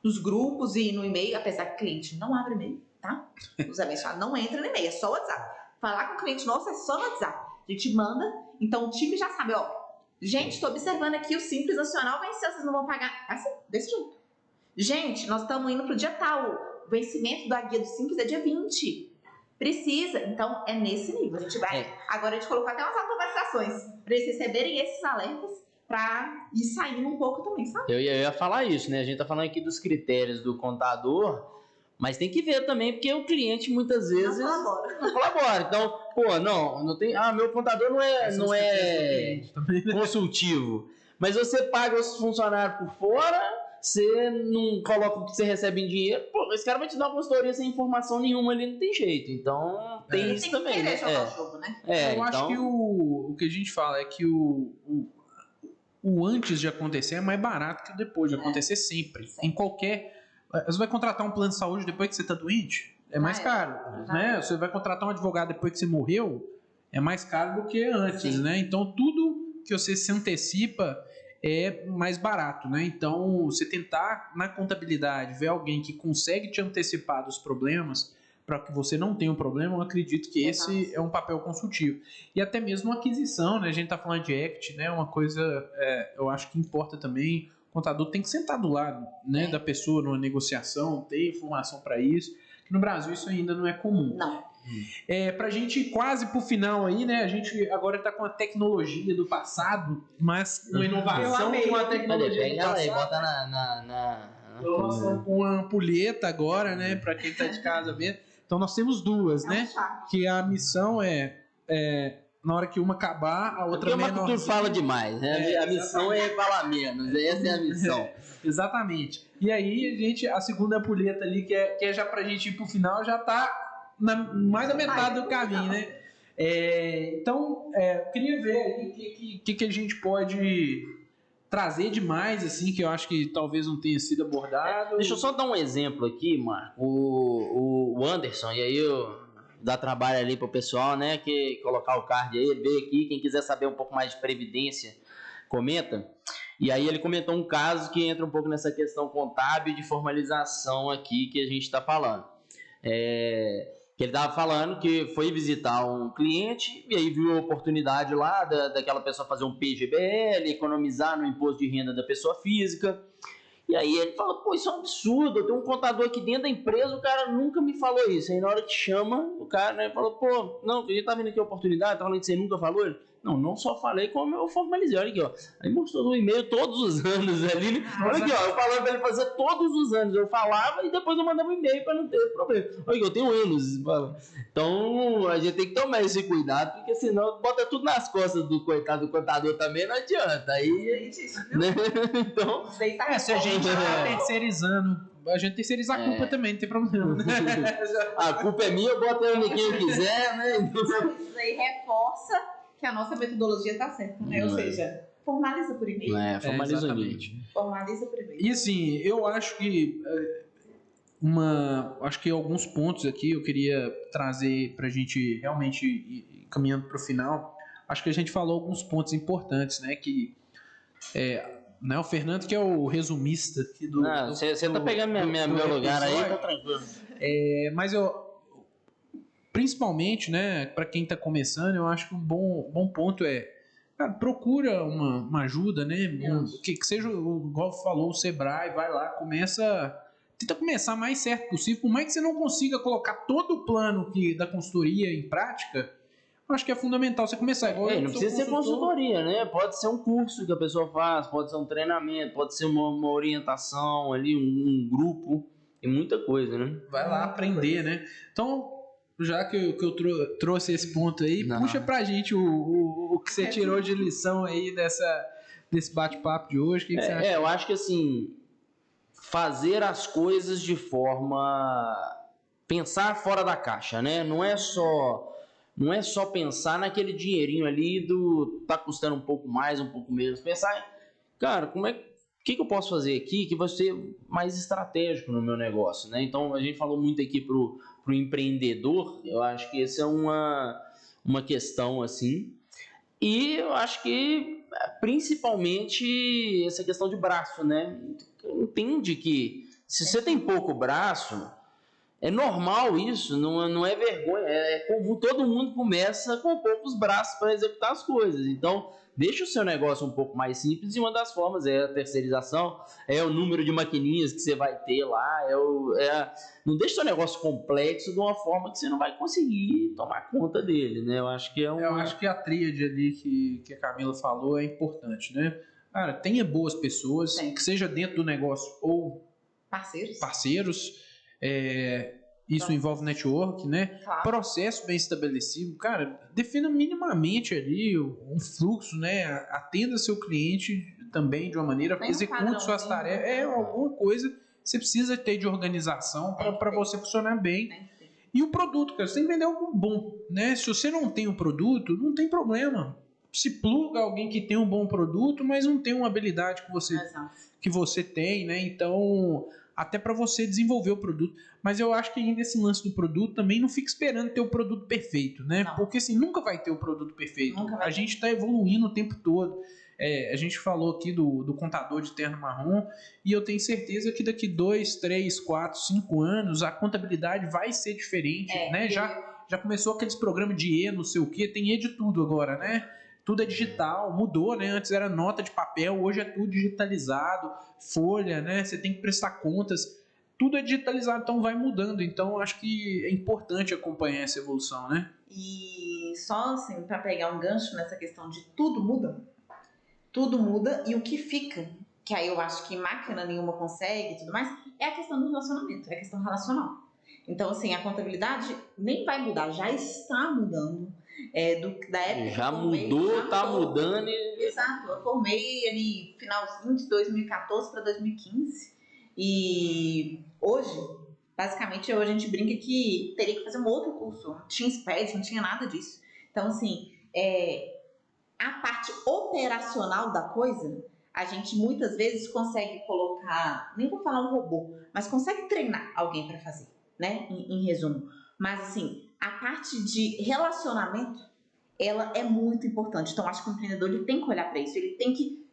nos grupos e no e-mail, apesar que o cliente não abre e-mail, tá? Os abençoados não entra no e-mail, é só o WhatsApp. Falar com o cliente nosso é só no WhatsApp. A gente manda, então o time já sabe, gente, estou observando aqui o Simples Nacional venceu, vocês não vão pagar. Assim, desse jeito. Gente, nós estamos indo pro dia tal. O vencimento da guia do Simples é dia 20. Precisa. Então, é nesse nível. A gente vai. Agora a gente colocou até umas automatizações para eles receberem esses alertas para ir saindo um pouco também, sabe? Eu ia falar isso, né? A gente tá falando aqui dos critérios do contador, mas tem que ver também, porque o cliente muitas vezes não colabora. Então, não tem. Meu contador não é consultivo. Mas você paga os funcionários por fora, você não coloca o que você recebe em dinheiro, esse cara vai te dar uma consultoria sem informação nenhuma ali, não tem jeito. Então, tem isso também, né? Eu acho que o que a gente fala é que o antes de acontecer é mais barato que o depois de acontecer sempre. Em qualquer... Você vai contratar um plano de saúde depois que você está doente? É mais caro, né? Você vai contratar um advogado depois que você morreu? É mais caro do que antes, né? Então, tudo que você se antecipa é mais barato, né? Então, você tentar, na contabilidade, ver alguém que consegue te antecipar dos problemas para que você não tenha um problema, eu acredito que esse é um papel consultivo. E até mesmo a aquisição, né? A gente está falando de equity, né? Uma coisa, eu acho que importa também. O contador tem que sentar do lado, né, da pessoa numa negociação, ter informação para isso. Que no Brasil isso ainda não é comum. Não. Pra gente quase pro final aí, né? A gente agora tá com a tecnologia do passado, mas uma inovação com a tecnologia do passado. Bota na Nós estamos com uma ampulheta agora, né? Pra quem tá de casa vendo. Então nós temos duas, né? Que a missão na hora que uma acabar, a outra menor. Porque o tu fala demais, né? A missão é falar menos, essa é a missão. Exatamente. E aí, a segunda ampulheta ali, que é já pra gente ir pro final, já tá mais da metade do caminho, né? Então, eu queria ver o que a gente pode trazer de mais, assim, que eu acho que talvez não tenha sido abordado. Deixa eu só dar um exemplo aqui, Marco. O Anderson, e aí dá trabalho ali pro pessoal, né? Que colocar o card aí, ver aqui. Quem quiser saber um pouco mais de previdência, comenta. E aí ele comentou um caso que entra um pouco nessa questão contábil de formalização aqui que a gente está falando. Que Que ele estava falando que foi visitar um cliente e aí viu a oportunidade lá daquela pessoa fazer um PGBL, economizar no imposto de renda da pessoa física. E aí ele falou, pô, isso é um absurdo, eu tenho um contador aqui dentro da empresa, o cara nunca me falou isso. Aí na hora que chama, o cara, né, falou, pô, não, a gente tá vendo aqui a oportunidade, tá falando que você nunca falou? Ele, não só falei, como eu formalizei, olha aqui, ó. Aí mostrou no e-mail todos os anos ali, né? Olha aqui, ó, eu falando pra ele fazer todos os anos, eu falava e depois eu mandava um e-mail pra não ter problema. Olha aqui, eu tenho anos. Então a gente tem que tomar esse cuidado, porque senão bota tudo nas costas do coitado do contador também, não adianta. Aí, né? Então, se a gente terceirizando, a gente terceiriza a culpa também, não tem problema, né? A culpa é minha, eu boto ela em quem eu quiser, né? Então, isso aí reforça que a nossa metodologia está certa, né? Ou seja, formaliza por e-mail. Formaliza o e-mail. Formaliza por e-mail. E assim, eu acho que acho que alguns pontos aqui eu queria trazer pra gente realmente ir caminhando pro final. Acho que a gente falou alguns pontos importantes, né? Que né, o Fernando que é o resumista aqui do... Você tá pegando meu lugar aí, tá tranquilo. Mas principalmente, né, para quem está começando, eu acho que um bom ponto cara, procura uma ajuda, né, que seja, igual falou, o Sebrae, vai lá, tenta começar mais certo possível, por mais que você não consiga colocar todo o plano da consultoria em prática, eu acho que é fundamental você começar. Igual não precisa ser consultoria, né, pode ser um curso que a pessoa faz, pode ser um treinamento, pode ser uma orientação ali, um grupo, e muita coisa, né. Vai lá aprender, né, então... Já que eu trouxe esse ponto aí, puxa pra gente o que você tirou de lição aí desse bate-papo de hoje. O que você acha? Eu acho que assim, fazer as coisas de forma... Pensar fora da caixa, né? Não é só pensar naquele dinheirinho ali tá custando um pouco mais, um pouco menos. Pensar, cara, o que eu posso fazer aqui que vai ser mais estratégico no meu negócio, né? Então, a gente falou muito aqui pro empreendedor, eu acho que essa é uma questão, assim. E eu acho que, principalmente, essa questão de braço, né? Entende que se você tem pouco braço, é normal isso, não é vergonha, é comum, todo mundo começa com poucos braços para executar as coisas. Então, deixa o seu negócio um pouco mais simples e uma das formas é a terceirização, é o número de maquininhas que você vai ter lá, não deixa o seu negócio complexo de uma forma que você não vai conseguir tomar conta dele, né? Eu acho que Eu acho que a tríade ali que a Camila falou é importante, né? Cara, tenha boas pessoas, que seja dentro do negócio ou parceiros. Isso envolve network, né? Claro. Processo bem estabelecido. Cara, defina minimamente ali um fluxo, né? Atenda seu cliente também de uma maneira, execute suas tarefas. Alguma coisa que você precisa ter de organização para você funcionar bem. E o produto, cara, você tem que vender algo bom, né? Se você não tem o produto, não tem problema. Se pluga alguém que tem um bom produto, mas não tem uma habilidade que você tem, né? Então, até para você desenvolver o produto. Mas eu acho que ainda esse lance do produto também não fica esperando ter o produto perfeito, né? Não. Porque assim, nunca vai ter o produto perfeito. A gente está evoluindo o tempo todo. A gente falou aqui do contador de terno marrom e eu tenho certeza que daqui 2, 3, 4, 5 anos a contabilidade vai ser diferente, né? Já começou aqueles programas de não sei o que, tem de tudo agora, né? Tudo é digital, mudou, né? Antes era nota de papel, hoje é tudo digitalizado, folha, né? Você tem que prestar contas, tudo é digitalizado, então vai mudando. Então acho que é importante acompanhar essa evolução, né? E só assim, para pegar um gancho nessa questão de tudo muda e o que fica, que aí eu acho que máquina nenhuma consegue e tudo mais, é a questão do relacionamento, é a questão relacional. Então assim, a contabilidade nem vai mudar, já está mudando. Da época já mudou, tá mudando. Exato, eu formei ali finalzinho de 2014 para 2015 e hoje, basicamente, a gente brinca que teria que fazer um outro curso, não tinha SPED, não tinha nada disso. Então assim, a parte operacional da coisa, a gente muitas vezes consegue colocar, nem vou falar um robô, mas consegue treinar alguém para fazer, né, em resumo. Mas assim, a parte de relacionamento, ela é muito importante. Então, acho que o empreendedor ele tem que olhar para isso. Ele tem que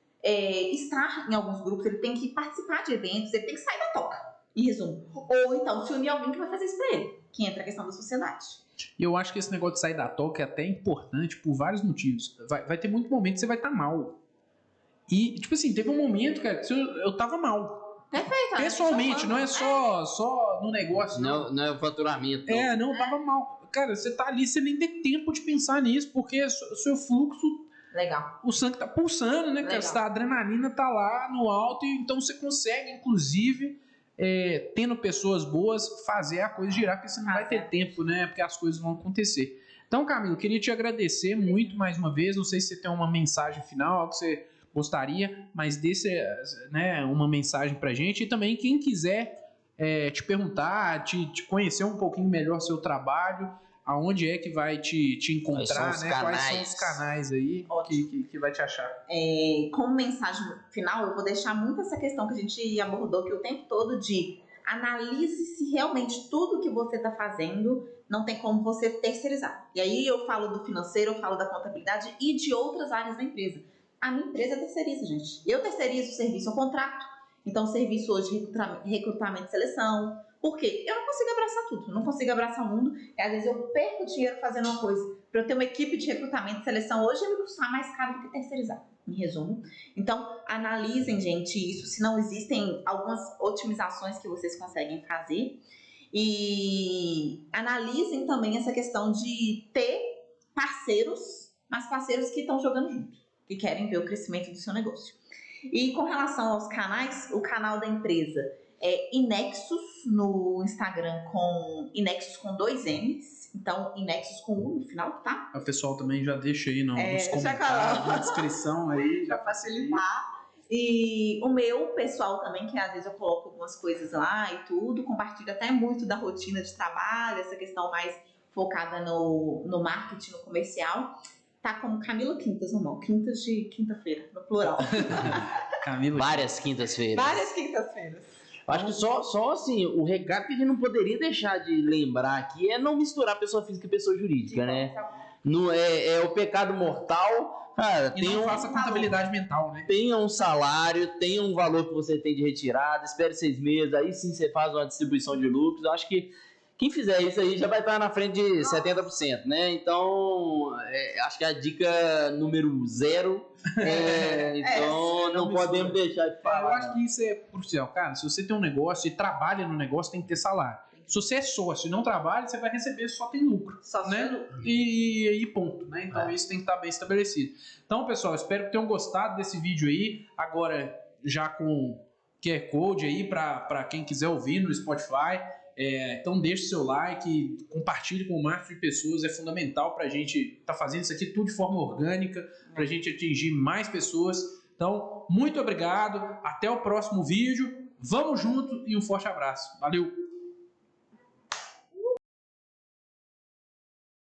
estar em alguns grupos, ele tem que participar de eventos, ele tem que sair da toca. Em resumo. Ou então se unir a alguém que vai fazer isso pra ele, que entra a questão da sociedade. E eu acho que esse negócio de sair da toca é até importante por vários motivos. Vai ter muito momento que você vai estar mal. E, tipo assim, teve um momento, cara, que eu tava mal. Perfeito. Pessoalmente, não é só no negócio, não. Não é o faturamento. Não. Não, eu tava mal. Cara, você tá ali, você nem tem tempo de pensar nisso, porque o seu fluxo... Legal. O sangue tá pulsando, né, cara? A adrenalina tá lá no alto, e então você consegue, inclusive... tendo pessoas boas, fazer a coisa girar, porque você não vai ter tempo, né? Porque as coisas vão acontecer. Então, Camilo, eu queria te agradecer muito mais uma vez. Não sei se você tem uma mensagem final, algo que você gostaria, mas desse, né, uma mensagem pra gente. E também, quem quiser te perguntar, te conhecer um pouquinho melhor seu trabalho, aonde é que vai te encontrar, né? Quais são os canais aí que vai te achar? Como mensagem final, eu vou deixar muito essa questão que a gente abordou aqui o tempo todo de analise se realmente tudo que você está fazendo não tem como você terceirizar. E aí eu falo do financeiro, eu falo da contabilidade e de outras áreas da empresa. A minha empresa terceiriza, gente. Eu terceirizo o serviço, eu contrato. Então, o serviço hoje de recrutamento e seleção. Por quê? Eu não consigo abraçar tudo, eu não consigo abraçar o mundo. E às vezes eu perco dinheiro fazendo uma coisa. Para eu ter uma equipe de recrutamento e seleção hoje, vai me custar mais caro do que terceirizar, em resumo. Então, analisem, gente, isso, se não existem algumas otimizações que vocês conseguem fazer. E analisem também essa questão de ter parceiros, mas parceiros que estão jogando junto, que querem ver o crescimento do seu negócio. E com relação aos canais, o canal da empresa é Inexus no Instagram, com Inexus com 2 N's, então Inexus com 1 no final, tá? O pessoal também já deixa aí nos comentários, na descrição aí, já facilitar. E o meu pessoal também, que às vezes eu coloco algumas coisas lá e tudo, compartilho até muito da rotina de trabalho, essa questão mais focada no marketing, no comercial. Tá como Camila Quintas, normal. Quintas de quinta-feira, no plural. Várias quintas-feiras. Várias quintas-feiras. Acho que só assim, o recado que a gente não poderia deixar de lembrar aqui é não misturar pessoa física e pessoa jurídica, né? Não é o pecado mortal. Cara, não faça contabilidade mental, né? Tenha um salário, tenha um valor que você tem de retirada, espere 6 meses, aí sim você faz uma distribuição de lucros. Eu acho que quem fizer isso aí já vai estar na frente de 70%, né? Então, acho que a dica número 0 então não podemos deixar de falar. Eu acho que isso é crucial. Cara, se você tem um negócio e trabalha no negócio, tem que ter salário. Se você é sócio e não trabalha, você vai receber só tem lucro. Só né? tem lucro. E aí ponto, né? Então isso tem que estar bem estabelecido. Então, pessoal, espero que tenham gostado desse vídeo aí. Agora, já com QR Code aí para quem quiser ouvir no Spotify. Então deixe seu like, compartilhe com o máximo de pessoas, é fundamental para a gente estar fazendo isso aqui tudo de forma orgânica, para a gente atingir mais pessoas. Então, muito obrigado, até o próximo vídeo, vamos junto e um forte abraço. Valeu!